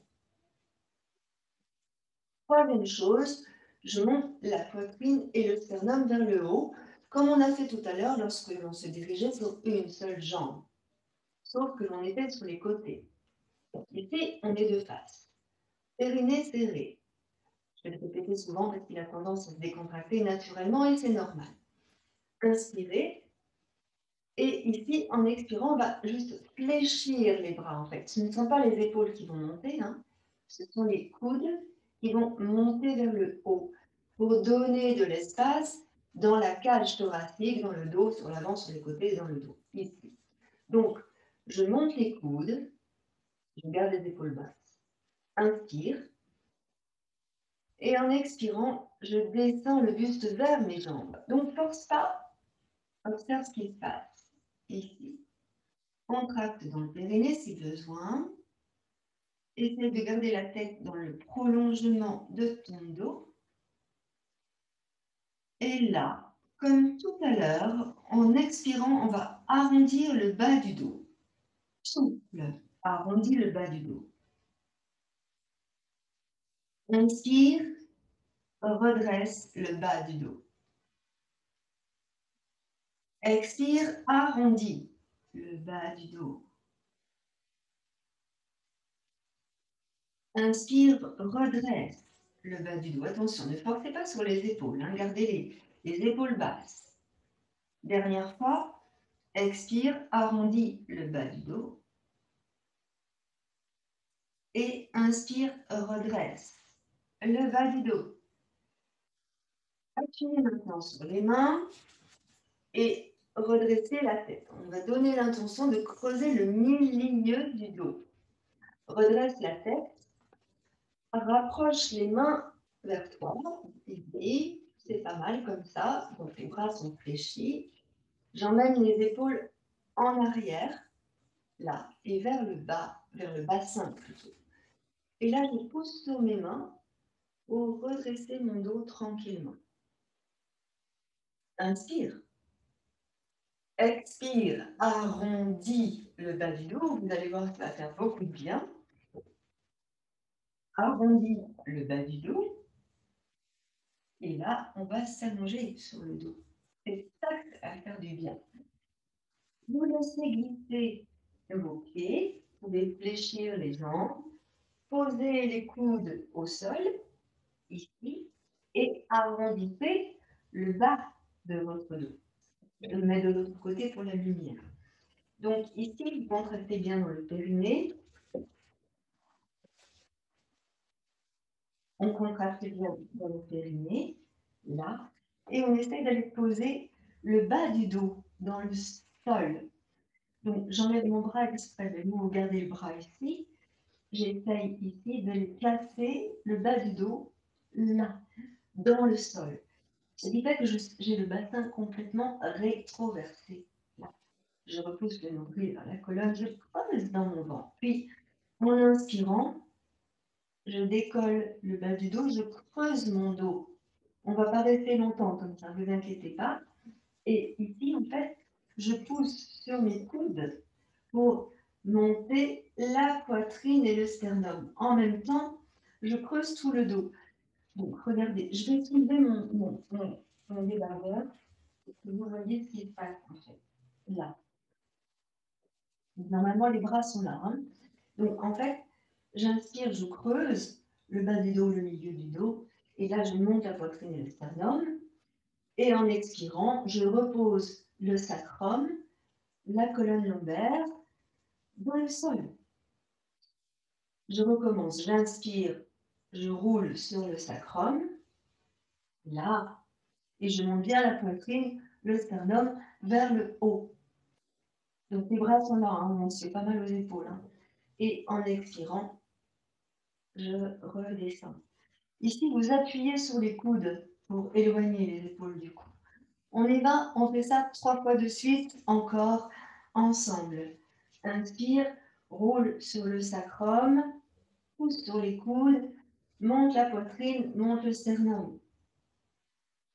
S1: Troisième chose, je monte la poitrine et le sternum vers le haut, comme on a fait tout à l'heure lorsque l'on se dirigeait sur une seule jambe, sauf que l'on était sur les côtés. Ici, on est de face. Périnée serré. Je vais le répéter souvent parce qu'il a tendance à se décontracter naturellement et c'est normal. Inspirez. Et ici, en expirant, on va juste fléchir les bras en fait. Ce ne sont pas les épaules qui vont monter, hein. Ce sont les coudes qui vont monter vers le haut pour donner de l'espace dans la cage thoracique, dans le dos, sur l'avant, sur les côtés et dans le dos. Ici. Donc, je monte les coudes, je garde les épaules basses. Inspire. Et en expirant, je descends le buste vers mes jambes. Donc, force pas, observe ce qui se passe. Ici. Contracte dans le périnée si besoin. Essaie de garder la tête dans le prolongement de ton dos. Et là, comme tout à l'heure, en expirant, on va arrondir le bas du dos. Souple, arrondis le bas du dos. Inspire, redresse le bas du dos. Expire, arrondis le bas du dos. Inspire, redresse le bas du dos. Attention, ne forcez pas sur les épaules, hein. Gardez les épaules basses. Dernière fois, expire, arrondis le bas du dos. Et inspire, redresse le bas du dos. Appuyez maintenant sur les mains et redressez la tête. On va donner l'intention de creuser le milieu du dos. Redresse la tête, rapproche les mains vers toi. Et c'est pas mal comme ça. Donc les bras sont fléchis. J'emmène les épaules en arrière, là, et vers le bas, vers le bassin plutôt. Et là, je pousse sur mes mains pour redresser mon dos tranquillement. Inspire. Expire, arrondis le bas du dos. Vous allez voir que ça va faire beaucoup de bien. Arrondis le bas du dos. Et là, on va s'allonger sur le dos. C'est ça qui va faire du bien. Vous laissez glisser vos pieds. Vous pouvez fléchir les jambes. Posez les coudes au sol, ici, et arrondissez le bas de votre dos. Je le mets de l'autre côté pour la lumière. Donc ici, vous contractez bien dans le périnée. On contracte bien dans le périnée, là. Et on essaie d'aller poser le bas du dos dans le sol. Donc j'enlève mon bras exprès, mais vous gardez le bras ici. J'essaye ici de placer le bas du dos là, dans le sol. Ce qui fait que j'ai le bassin complètement rétroversé. Là. Je repousse le nombril vers la colonne, je creuse dans mon ventre. Puis, en inspirant, je décolle le bas du dos, je creuse mon dos. On ne va pas rester longtemps comme ça, ne vous inquiétez pas. Et ici, en fait, je pousse sur mes coudes pour monter la poitrine et le sternum. En même temps, je creuse tout le dos. Donc, regardez, je vais soulever mon débardeur pour que vous voyez ce qui se passe, en fait. Là. Normalement, les bras sont là. Hein. Donc, en fait, j'inspire, je creuse le bas du dos, le milieu du dos. Et là, je monte la poitrine et le sternum. Et en expirant, je repose le sacrum, la colonne lombaire dans le sol. Je recommence, j'inspire, je roule sur le sacrum, là, et je monte bien la poitrine, le sternum vers le haut. Donc les bras sont là, hein, on se fait pas mal aux épaules. Hein. Et en expirant, je redescends. Ici, vous appuyez sur les coudes pour éloigner les épaules du cou. On y va, on fait ça 3 fois de suite, encore ensemble. Inspire, roule sur le sacrum, pousse sur les coudes, monte la poitrine, monte le sternum.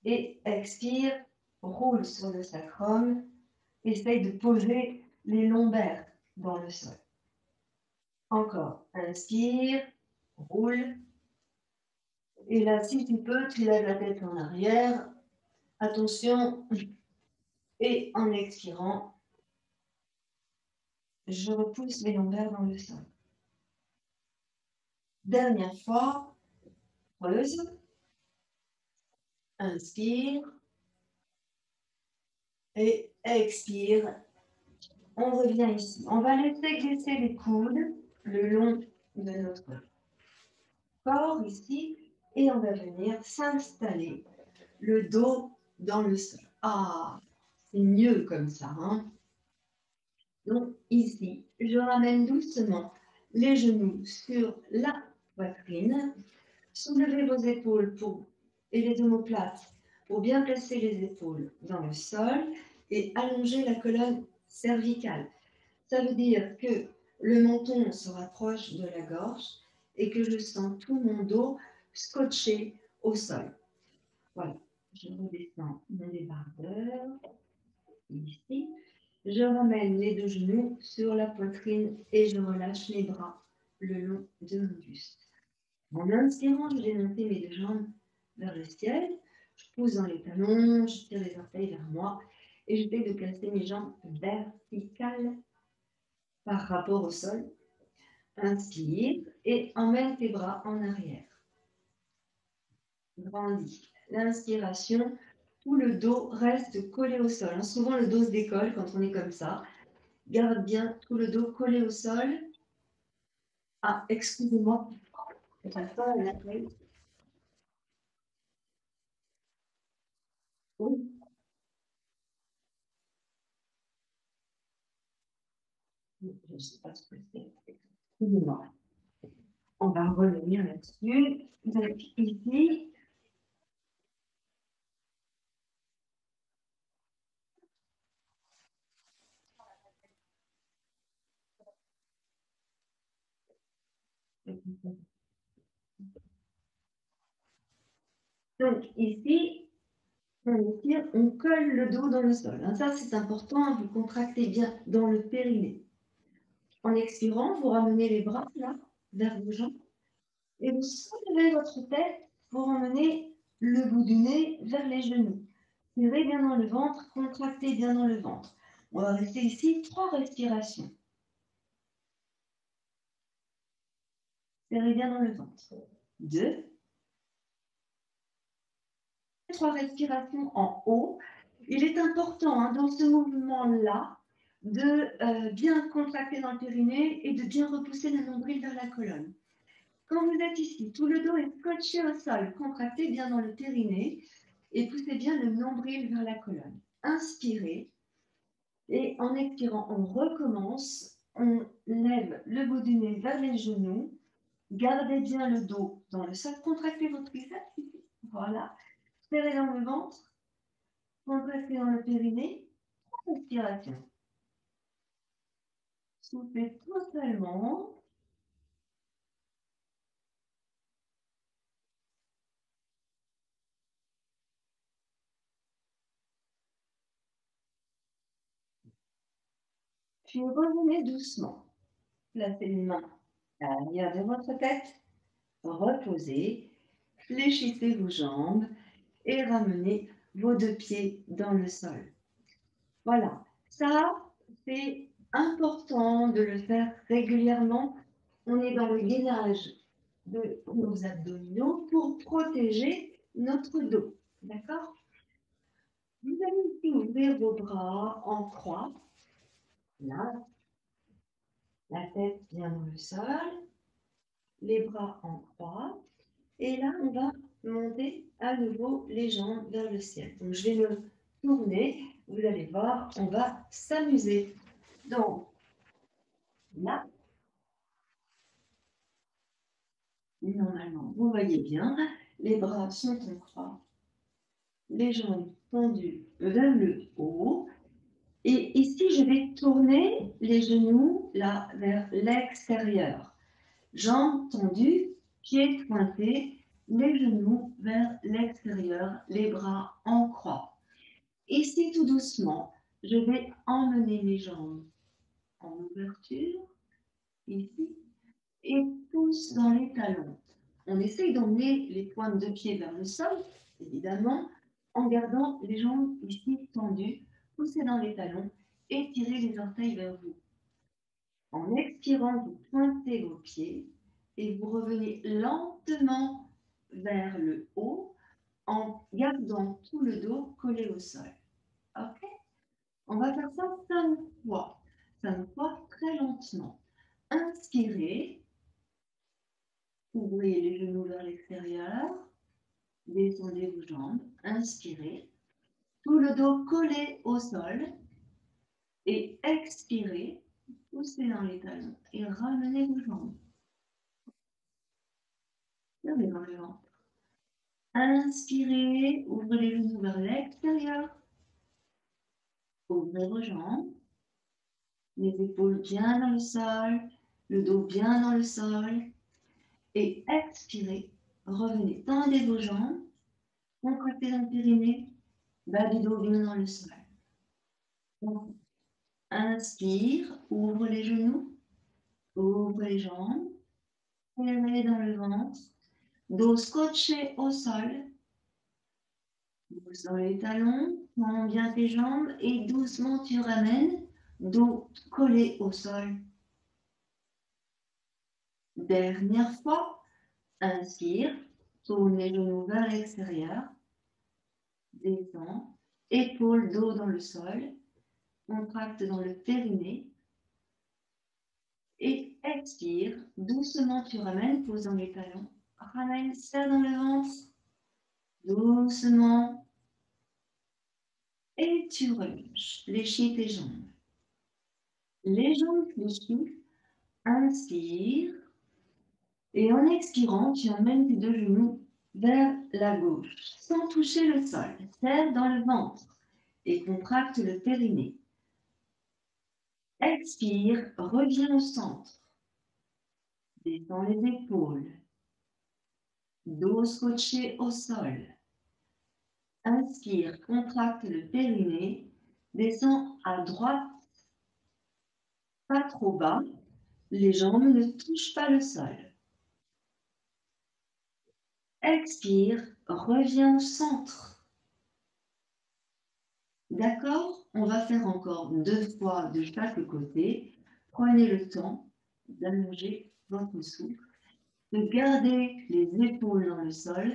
S1: Et expire, roule sur le sacrum, essaye de poser les lombaires dans le sol. Encore, inspire, roule. Et là, si tu peux, tu lèves la tête en arrière. Attention. Et en expirant, je repousse les lombaires dans le sol. Dernière fois, creuse. Inspire. Et expire. On revient ici. On va laisser glisser les coudes le long de notre corps ici. Et on va venir s'installer le dos dans le sol. Ah, c'est mieux comme ça. Hein. Donc ici, je ramène doucement les genoux sur la poitrine. Soulevez vos épaules et les omoplates pour bien placer les épaules dans le sol et allonger la colonne cervicale. Ça veut dire que le menton se rapproche de la gorge et que je sens tout mon dos scotché au sol. Voilà, je redescends mon débardeur ici. Je ramène les deux genoux sur la poitrine et je relâche les bras le long de mon buste. En inspirant, je vais monter mes deux jambes vers le ciel. Je pousse dans les talons, je tire les orteils vers moi et j'essaie de placer mes jambes verticales par rapport au sol. Inspire et emmène tes bras en arrière. Grandis. L'inspiration, tout le dos reste collé au sol. Souvent, le dos se décolle quand on est comme ça. Garde bien tout le dos collé au sol. Ah, excusez-moi. J'attends un appel. Oui. Je ne sais pas ce que c'est. Excusez-moi. On va revenir là-dessus. Donc, ici, on colle le dos dans le sol. Hein. Ça, c'est important. Vous contractez bien dans le périnée. En expirant, vous ramenez les bras là, vers vos jambes. Et vous soulevez votre tête pour emmener le bout du nez vers les genoux. Serrez bien dans le ventre, contractez bien dans le ventre. On va rester ici 3 respirations. Serrez bien dans le ventre. 2. 3 respirations en haut. Il est important hein, dans ce mouvement-là de bien contracter dans le périnée et de bien repousser le nombril vers la colonne. Quand vous êtes ici, tout le dos est scotché au sol. Contractez bien dans le périnée et poussez bien le nombril vers la colonne. Inspirez et en expirant, on recommence. On lève le bout du nez vers les genoux. Gardez bien le dos dans le sol. Contractez votre triceps ici. Voilà. Serrez dans le ventre. Contractez dans le périnée. Inspiration. Soufflez totalement. Puis revenez doucement. Placez les mains à l'arrière de votre tête. Reposez. Fléchissez vos jambes et ramenez vos deux pieds dans le sol. Voilà. Ça, c'est important de le faire régulièrement. On est dans le gainage de nos abdominaux pour protéger notre dos. D'accord? Vous allez ici ouvrir vos bras en croix. Là, la tête bien dans le sol, les bras en croix. Et là, on va monter à nouveau les jambes vers le ciel. Donc, je vais me tourner. Vous allez voir, on va s'amuser. Donc, là, Normalement, vous voyez bien, les bras sont en croix, les jambes tendues vers le haut. Et ici, je vais tourner les genoux là vers l'extérieur. Jambes tendues, pieds pointés, les genoux vers l'extérieur, les bras en croix. Ici, tout doucement, je vais emmener mes jambes en ouverture, ici, et pousse dans les talons. On essaye d'emmener les pointes de pied vers le sol, évidemment, en gardant les jambes ici tendues, poussez dans les talons et tirez les orteils vers vous. En expirant, vous pointez vos pieds et vous revenez lentement vers le haut en gardant tout le dos collé au sol. Ok? On va faire ça 5 fois. 5 fois très lentement. Inspirez. Ouvrez les genoux vers l'extérieur. Descendez vos jambes. Inspirez. Tout le dos collé au sol. Et expirez. Poussez dans les talons et ramenez vos jambes. Fermez dans le ventre. Inspirez. Ouvrez les genoux vers l'extérieur. Ouvrez vos jambes. Les épaules bien dans le sol. Le dos bien dans le sol. Et expirez. Revenez. Tendez vos jambes. Contractez dans le périnée. Bas du dos bien dans le sol. Donc, inspire, ouvre les genoux, ouvre les jambes, serrez dans le ventre, dos scotché au sol, pousse dans les talons, tends bien tes jambes et doucement tu ramènes, dos collé au sol. Dernière fois, inspire, tourne les genoux vers l'extérieur, descends, épaules, dos dans le sol, contracte dans le périnée. Et expire, doucement tu ramènes, pose dans les talons, ramène, serre dans le ventre, doucement, et tu relâches, fléchis tes jambes. Les jambes fléchies, inspire, et en expirant, tu emmènes tes deux genoux vers la gauche, sans toucher le sol, serre dans le ventre, et contracte le périnée. Expire, reviens au centre, descends les épaules, dos scotché au sol. Inspire, contracte le périnée, descends à droite, pas trop bas, les jambes ne touchent pas le sol. Expire, reviens au centre. D'accord? On va faire encore 2 fois de chaque côté. Prenez le temps d'allonger votre souffle, de garder les épaules dans le sol,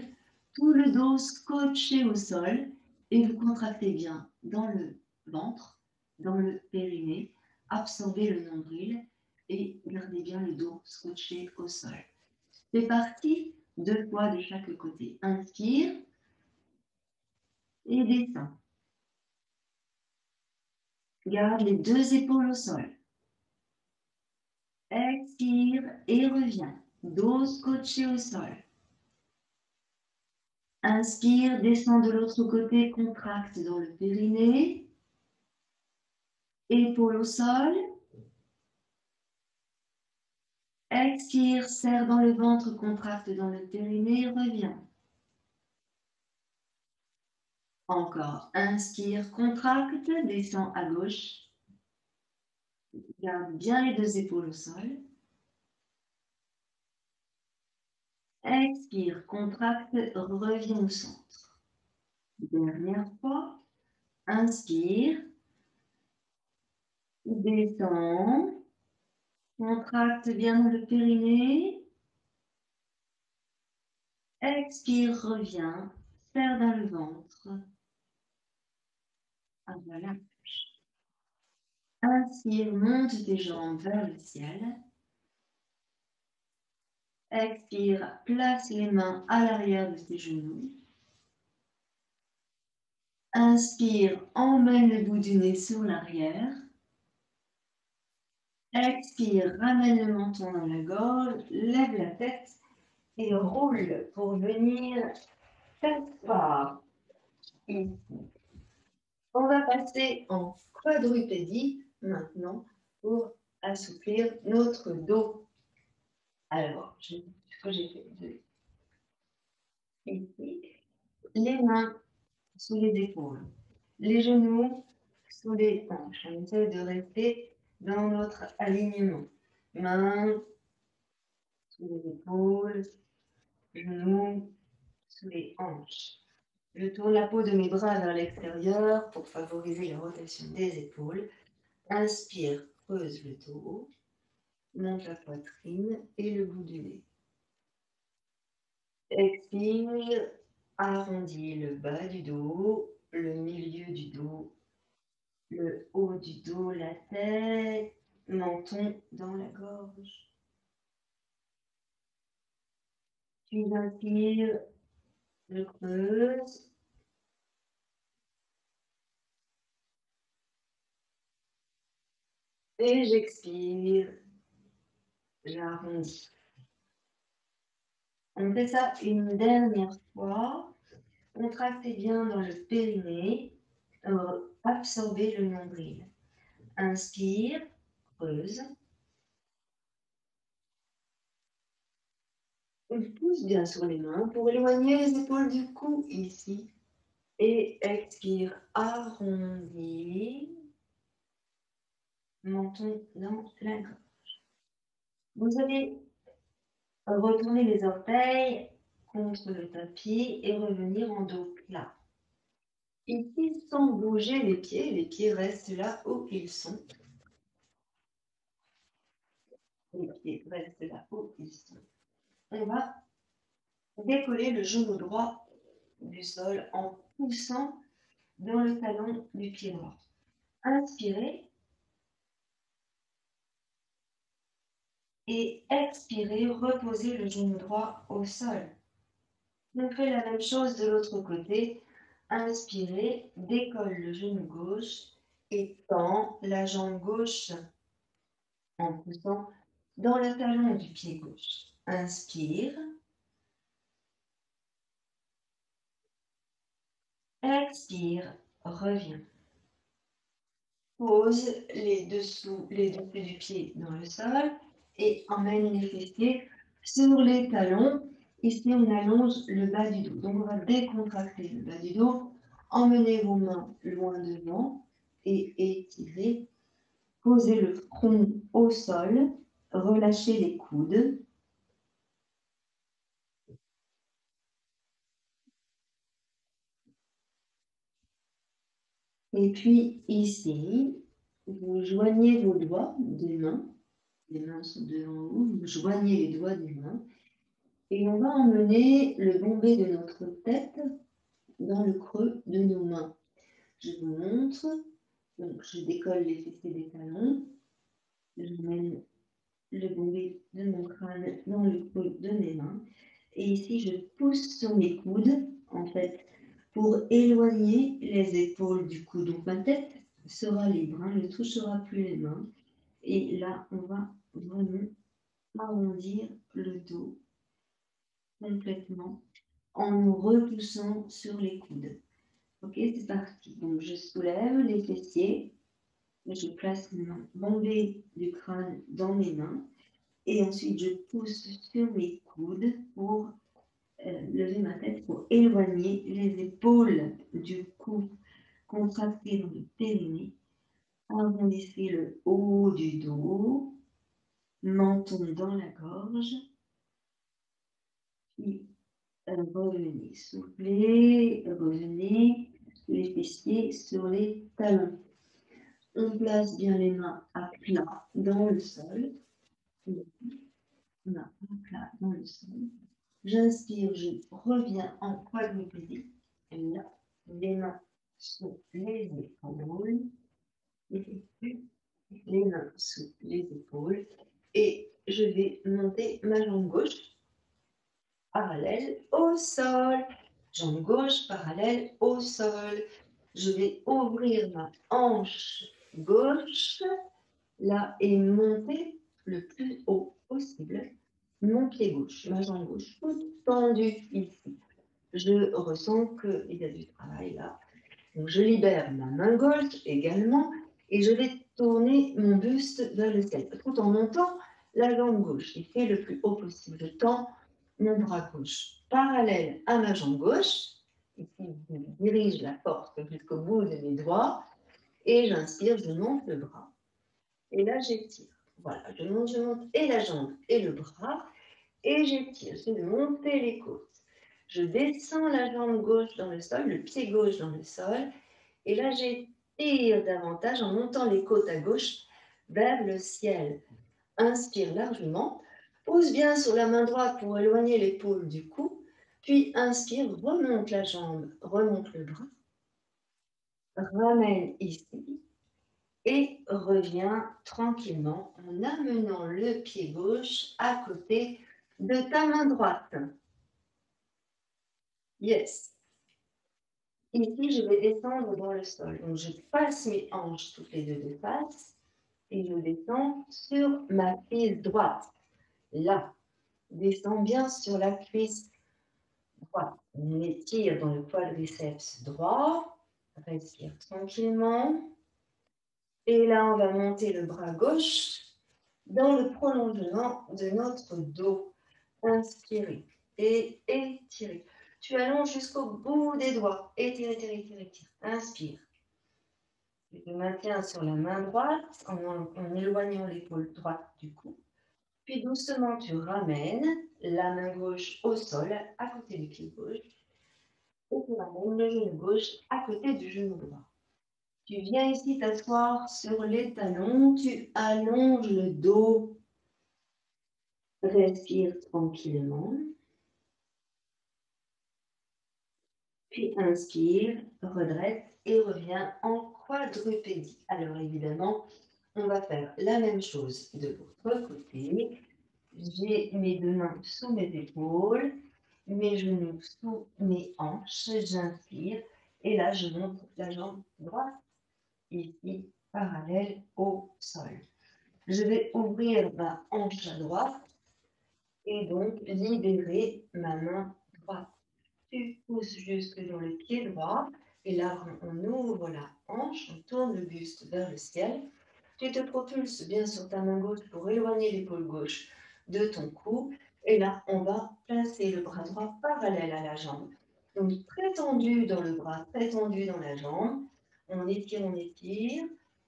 S1: tout le dos scotché au sol et vous contractez bien dans le ventre, dans le périnée, absorbez le nombril et gardez bien le dos scotché au sol. C'est parti, 2 fois de chaque côté. Inspire et descends. Garde les 2 épaules au sol. Expire et reviens. Dos scotché au sol. Inspire, descends de l'autre côté, contracte dans le périnée. Épaules au sol. Expire, serre dans le ventre, contracte dans le périnée, reviens. Encore, inspire, contracte, descends à gauche. Garde bien les 2 épaules au sol. Expire, contracte, reviens au centre. Dernière fois. Inspire, descends, contracte bien le périnée. Expire, reviens, serre dans le ventre. Ah, voilà. Inspire, monte tes jambes vers le ciel. Expire, place les mains à l'arrière de tes genoux. Inspire, emmène le bout du nez sur l'arrière. Expire, ramène le menton dans la gorge, lève la tête et roule pour venir s'asseoir ici. On va passer en quadrupédie maintenant pour assouplir notre dos. Alors, ce que j'ai fait ici, les mains sous les épaules, les genoux sous les hanches. On essaie de rester dans notre alignement. Mains sous les épaules, genoux sous les hanches. Je tourne la peau de mes bras vers l'extérieur pour favoriser la rotation des épaules. Inspire, creuse le dos, monte la poitrine et le bout du nez. Expire, arrondis le bas du dos, le milieu du dos, le haut du dos, la tête, menton dans la gorge. Puis inspire, je creuse. Et j'expire, j'arrondis. On fait ça une dernière fois. Contractez bien dans le périnée. Absorbez le nombril. Inspire, creuse. On pousse bien sur les mains pour éloigner les épaules du cou ici. Et expire, arrondis. Menton dans la gorge. Vous allez retourner les orteils contre le tapis et revenir en dos plat. Ici, sans bouger les pieds restent là où ils sont. Les pieds restent là où ils sont. On va décoller le genou droit du sol en poussant dans le talon du pied droit. Inspirez et expirez, reposez le genou droit au sol. On fait la même chose de l'autre côté. Inspirez, décolle le genou gauche et tend la jambe gauche en poussant dans le talon du pied gauche. Inspire. Expire, reviens. Pose les dessous du pied dans le sol et emmène les fessiers sur les talons. Ici, on allonge le bas du dos. Donc, on va décontracter le bas du dos. Emmenez vos mains loin devant et étirez. Posez le front au sol. Relâchez les coudes. Et puis, ici, vous joignez vos doigts des mains. Les mains sont devant vous. Vous joignez les doigts des mains. Et on va emmener le bombé de notre tête dans le creux de nos mains. Je vous montre. Donc, je décolle les fessiers des talons. J'emmène le bombé de mon crâne dans le creux de mes mains. Et ici, je pousse sur mes coudes, en fait, pour éloigner les épaules du cou. Donc, ma tête sera libre, hein, ne touchera plus les mains. Et là, on va vraiment arrondir le dos complètement en nous repoussant sur les coudes. Ok, c'est parti. Donc, je soulève les fessiers, je place mes mains bombées du crâne dans mes mains et ensuite je pousse sur mes coudes pour lever ma tête, pour éloigner les épaules du cou, contracter dans le périnée, arrondissez le haut du dos, menton dans la gorge, puis revenez, soufflez, revenez, les fessiers sur les talons. On place bien les mains à plat dans le sol. Mains à plat dans le sol. J'inspire, je reviens en quadrupédie. Et là, les mains sous les épaules. Les mains sous les épaules. Et je vais monter ma jambe gauche parallèle au sol. Jambe gauche parallèle au sol. Je vais ouvrir ma hanche gauche là et monter le plus haut possible mon pied gauche, ma jambe gauche, toute tendue ici. Je ressens qu'il y a du travail là. Donc, je libère ma main gauche également et je vais tourner mon buste vers le ciel, tout en montant la jambe gauche. Il fait le plus haut possible. Je tends mon bras gauche parallèle à ma jambe gauche. Ici, je dirige la force jusqu'au bout de mes doigts et j'inspire, je monte le bras. Et là, j'étire. Voilà, je monte et la jambe et le bras et j'étire. Je vais monter les côtes. Je descends la jambe gauche dans le sol, le pied gauche dans le sol. Et là, j'étire davantage en montant les côtes à gauche vers le ciel. Inspire largement. Pousse bien sur la main droite pour éloigner l'épaule du cou. Puis inspire, remonte la jambe, remonte le bras. Ramène ici et reviens tranquillement en amenant le pied gauche à côté de ta main droite. Yes. Ici, je vais descendre dans le sol. Donc, je passe mes hanches toutes les deux de face et je descends sur ma cuisse droite. Là, descends bien sur la cuisse droite. On étire dans le quadriceps droit. Respire tranquillement. Et là, on va monter le bras gauche dans le prolongement de notre dos. Inspirez et étirez. Tu allonges jusqu'au bout des doigts. Étire, étire, étire, étire. Inspire. Tu te maintiens sur la main droite en éloignant l'épaule droite du cou. Puis doucement, tu ramènes la main gauche au sol, à côté du pied gauche. Et tu ramènes le genou gauche à côté du genou droit. Tu viens ici t'asseoir sur les talons. Tu allonges le dos. Respire tranquillement. Puis inspire, redresse et reviens en quadrupédie. Alors évidemment, on va faire la même chose de l'autre côté. J'ai mes deux mains sous mes épaules, mes genoux sous mes hanches. J'inspire et là, je monte la jambe droite ici, parallèle au sol. Je vais ouvrir ma hanche à droite et donc libérer ma main droite. Tu pousses jusque dans le pied droit et là, on ouvre la hanche, on tourne le buste vers le ciel. Tu te propulses bien sur ta main gauche pour éloigner l'épaule gauche de ton cou. Et là, on va placer le bras droit parallèle à la jambe. Donc, très tendu dans le bras, très tendu dans la jambe. On étire, on étire.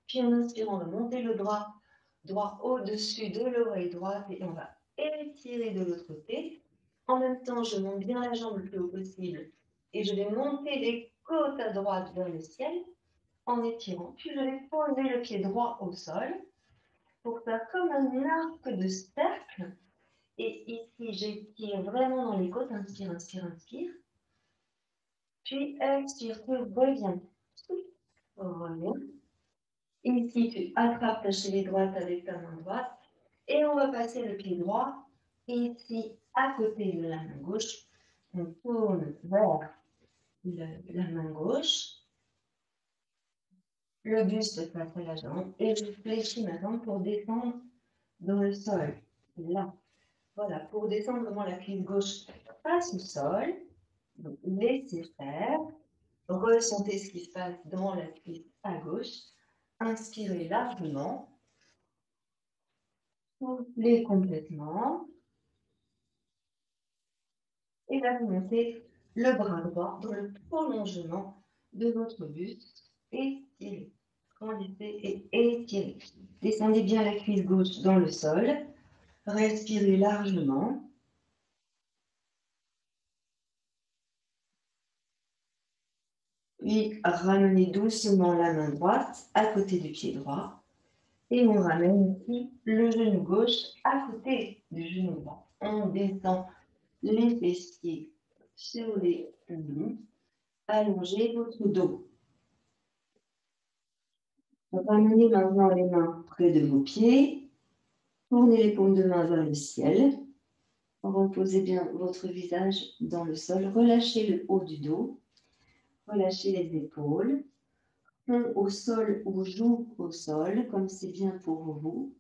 S1: Puis en inspirant, on va monter le bras droit au-dessus de l'oreille droite et on va étirer de l'autre côté. En même temps, je monte bien la jambe le plus haut possible et je vais monter les côtes à droite vers le ciel en étirant. Puis je vais poser le pied droit au sol pour faire comme un arc de cercle. Et ici, j'étire vraiment dans les côtes. Inspire, inspire, inspire. Puis expire, tu reviens. Reviens. Ici, tu attrapes ta cheville droite avec ta main droite. Et on va passer le pied droit ici, à côté de la main gauche. On tourne vers la main gauche. Le buste face à la jambe. Et je fléchis ma jambe pour descendre dans le sol. Là. Voilà, pour descendre vraiment la cuisse gauche face au sol. Donc, laissez faire. Ressentez ce qui se passe dans la cuisse à gauche. Inspirez largement. Soufflez complètement. Et là, vous montez le bras droit dans le prolongement de votre buste. Étirez. Enlevez et étirez. Descendez bien la cuisse gauche dans le sol. Respirez largement. Puis ramenez doucement la main droite à côté du pied droit. Et on ramène ici le genou gauche à côté du genou droit. On descend les fessiers sur les genoux. Allongez votre dos. Ramenez maintenant les mains près de vos pieds. Tournez les paumes de main vers le ciel. Reposez bien votre visage dans le sol. Relâchez le haut du dos. Relâchez les épaules. Front au sol ou joue au sol, comme c'est bien pour vous.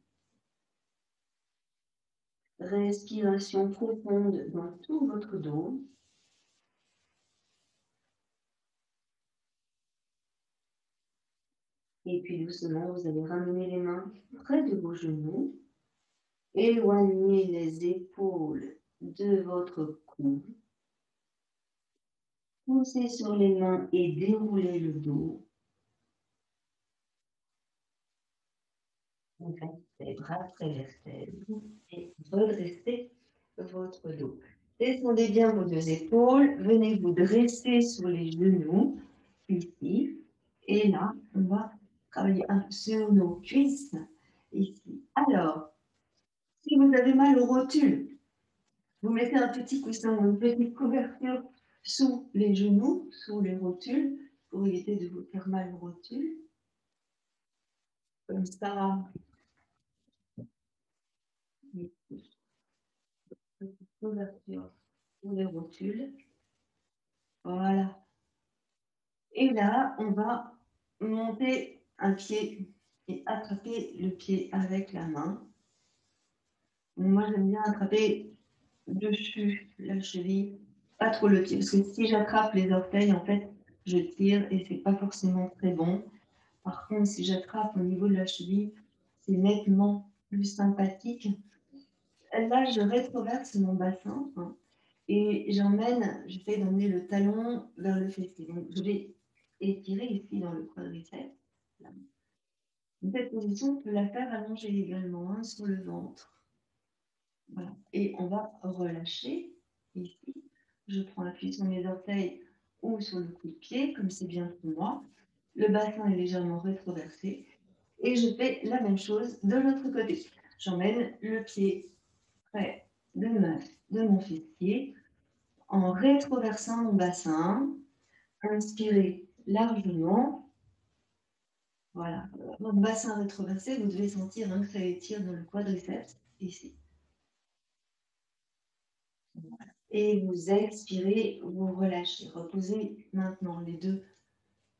S1: Respiration profonde dans tout votre dos. Et puis doucement, vous allez ramener les mains près de vos genoux. Éloignez les épaules de votre cou. Poussez sur les mains et déroulez le dos. Les bras très vertèbres et redressez votre dos. Descendez bien vos deux épaules. Venez vous dresser sur les genoux, ici. Et là, on va travailler un peu sur nos cuisses, ici. Alors, si vous avez mal aux rotules, vous mettez un petit coussin, une petite couverture sous les genoux, sous les rotules, pour éviter de vous faire mal aux rotules. Comme ça, une petite couverture sous les rotules. Voilà. Et là, on va monter un pied et attraper le pied avec la main. Moi, j'aime bien attraper dessus la cheville, pas trop le pied, parce que si j'attrape les orteils, en fait, je tire et c'est pas forcément très bon. Par contre, si j'attrape au niveau de la cheville, c'est nettement plus sympathique. Là, je rétroverse mon bassin, hein, et j'essaie d'emmener le talon vers le fessier. Donc, je vais étirer ici dans le quadriceps. Là. Cette position, on peut la faire allongée également, hein, sur le ventre. Voilà. Et on va relâcher ici. Je prends appui sur mes orteils ou sur le coup de pied, comme c'est bien pour moi. Le bassin est légèrement rétroversé. Et je fais la même chose de l'autre côté. J'emmène le pied près de mon fessier en rétroversant mon bassin. Inspirez largement. Voilà. Mon bassin rétroversé, vous devez sentir hein, que ça étire dans le quadriceps, ici. Voilà. Et vous expirez, vous relâchez. Reposez maintenant les deux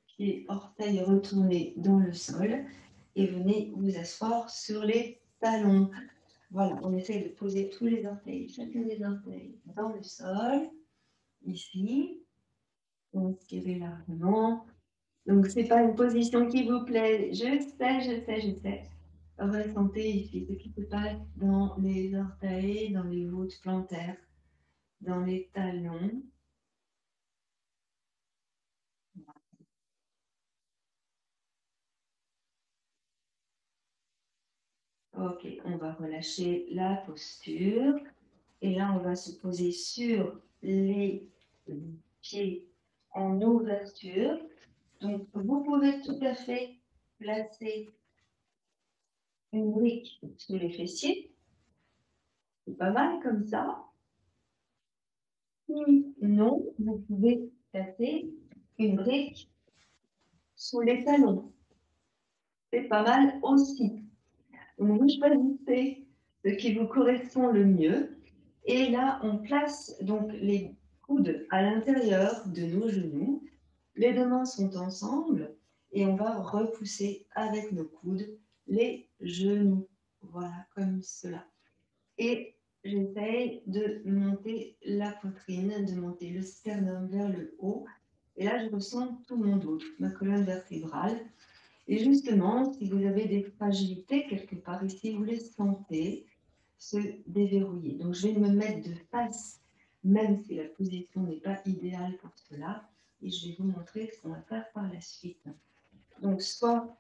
S1: pieds, orteils retournés dans le sol et venez vous asseoir sur les talons. Voilà, on essaye de poser tous les orteils, chacun des orteils dans le sol, ici. Inspirez largement. Donc, ce n'est pas une position qui vous plaît. Je sais. Ressentez ici ce qui se passe dans les orteils, dans les voûtes plantaires, dans les talons. Ok, on va relâcher la posture. Et là, on va se poser sur les pieds en ouverture. Donc, vous pouvez tout à fait placer une brique sous les fessiers. C'est pas mal comme ça. Non, vous pouvez placer une brique sous les talons. C'est pas mal aussi. Donc, vous choisissez ce qui vous correspond le mieux. Et là, on place donc les coudes à l'intérieur de nos genoux. Les deux mains sont ensemble et on va repousser avec nos coudes les genoux. Voilà, comme cela. Et j'essaye de monter la poitrine, de monter le sternum vers le haut. Et là, je ressens tout mon dos, ma colonne vertébrale. Et justement, si vous avez des fragilités quelque part ici, vous les sentez se déverrouiller. Donc, je vais me mettre de face, même si la position n'est pas idéale pour cela. Et je vais vous montrer ce qu'on va faire par la suite. Donc, soit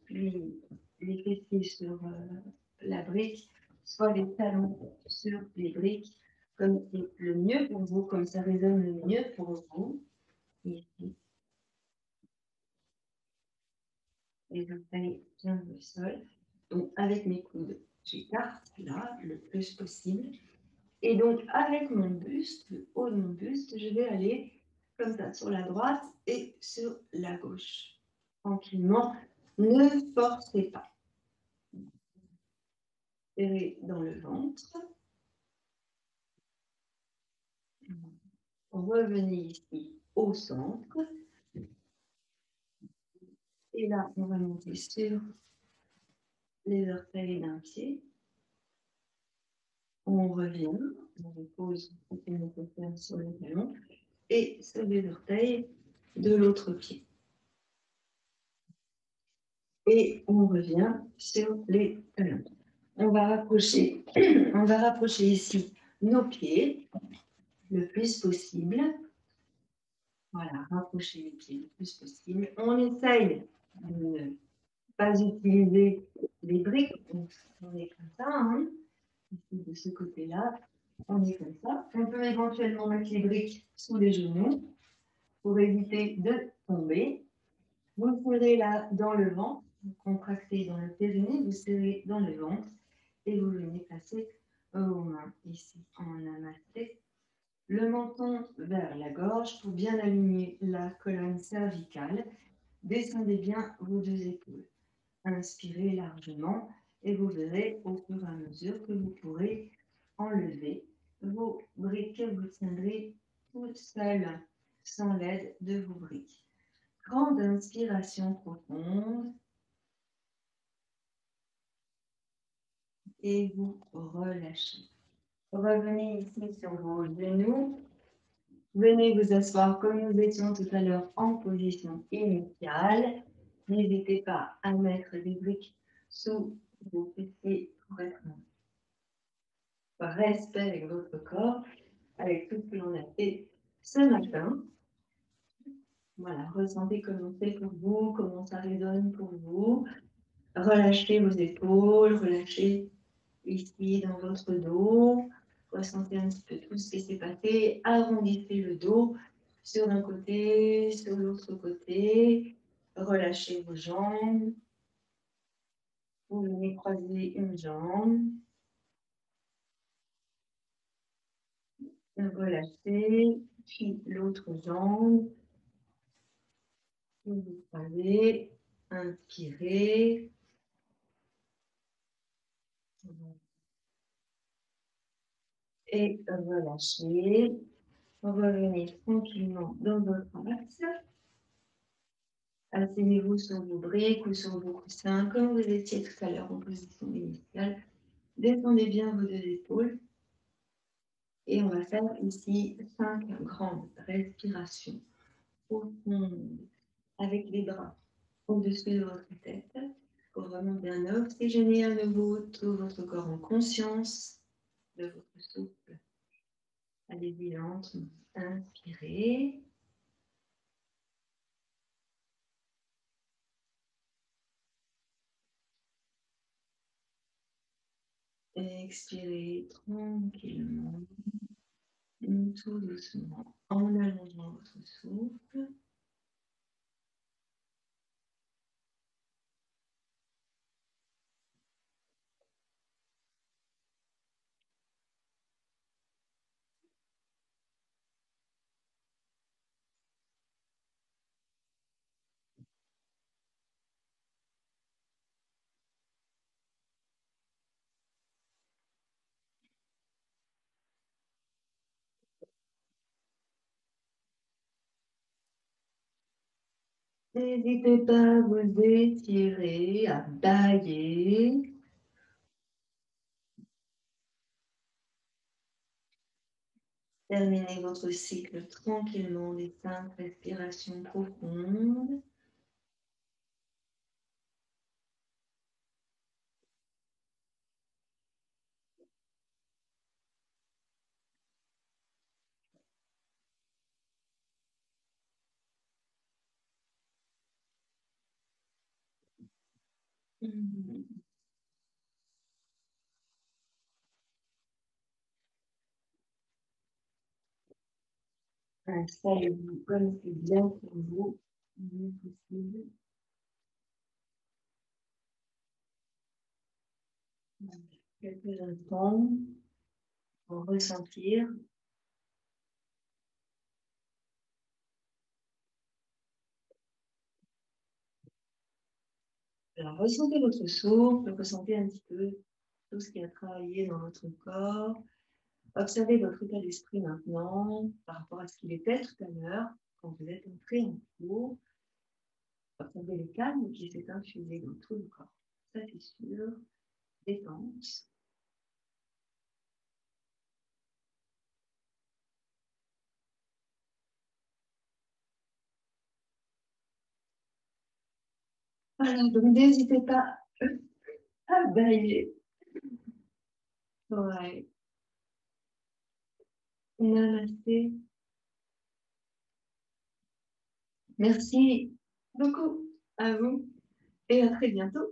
S1: les fessiers sur la brique, soit les talons sur les briques, comme c'est le mieux pour vous, comme ça résonne le mieux pour vous. Ici, les orteils bien au sol. Donc, avec mes coudes, j'écarte là le plus possible. Et donc, avec mon buste, le haut de mon buste, je vais aller comme ça sur la droite et sur la gauche. Tranquillement, ne forcez pas. Serrez dans le ventre. Revenez ici au centre. Et là, on va monter sur les orteils d'un pied. On revient, on repose le nécessaire sur le talon et sur les orteils de l'autre pied. Et on revient sur les talons. On va rapprocher ici nos pieds le plus possible. Voilà, rapprocher les pieds le plus possible. On essaye de ne pas utiliser les briques. Donc, on est comme ça, hein. Ici, de ce côté-là, on est comme ça. On peut éventuellement mettre les briques sous les genoux pour éviter de tomber. Vous serrez là dans le ventre, vous contractez dans le périnée, vous serrez dans le ventre et vous venez passer vos mains ici en namasté. Le menton vers la gorge pour bien aligner la colonne cervicale. Descendez bien vos deux épaules. Inspirez largement et vous verrez au fur et à mesure que vous pourrez enlever vos briques. Vous tiendrez tout seul sans l'aide de vos briques. Grande inspiration profonde et vous relâchez. Revenez ici sur vos genoux. Venez vous asseoir comme nous étions tout à l'heure en position initiale. N'hésitez pas à mettre des briques sous vos fessiers pour être en respect avec votre corps, avec tout ce que l'on a fait ce matin. Voilà, ressentez comment c'est pour vous, comment ça résonne pour vous. Relâchez vos épaules, relâchez ici dans votre dos. Ressentez un petit peu tout ce qui s'est passé. Arrondissez le dos sur un côté, sur l'autre côté. Relâchez vos jambes. Vous venez croiser une jambe. Relâchez. Puis l'autre jambe. Vous croisez. Inspirez. Et relâchez. Revenez tranquillement dans votre axe. Asseyez-vous sur vos briques ou sur vos coussins, comme vous étiez tout à l'heure en position initiale. Descendez bien vos deux épaules. Et on va faire ici 5 grandes respirations profondes avec les bras au-dessus de votre tête pour vraiment bien oxygéner à nouveau tout votre corps en conscience de votre souffle. Allez-y lentement. Inspirez. Expirez tranquillement, tout doucement, en allongeant votre souffle. N'hésitez pas à vous étirer, à bailler. Terminez votre cycle tranquillement des 5 respirations profondes. Installez-vous comme c'est bien pour vous, le mieux possible. Quelques instants pour ressentir. Alors, ressentez votre souffle, ressentez un petit peu tout ce qui a travaillé dans votre corps. Observez votre état d'esprit maintenant par rapport à ce qu'il était tout à l'heure quand vous êtes entré en cours. Observez le calme qui s'est infusé dans tout le corps. Ça, c'est sûr. Détente. Voilà, donc n'hésitez pas à bailler. Ouais. Namasté. Merci beaucoup à vous et à très bientôt.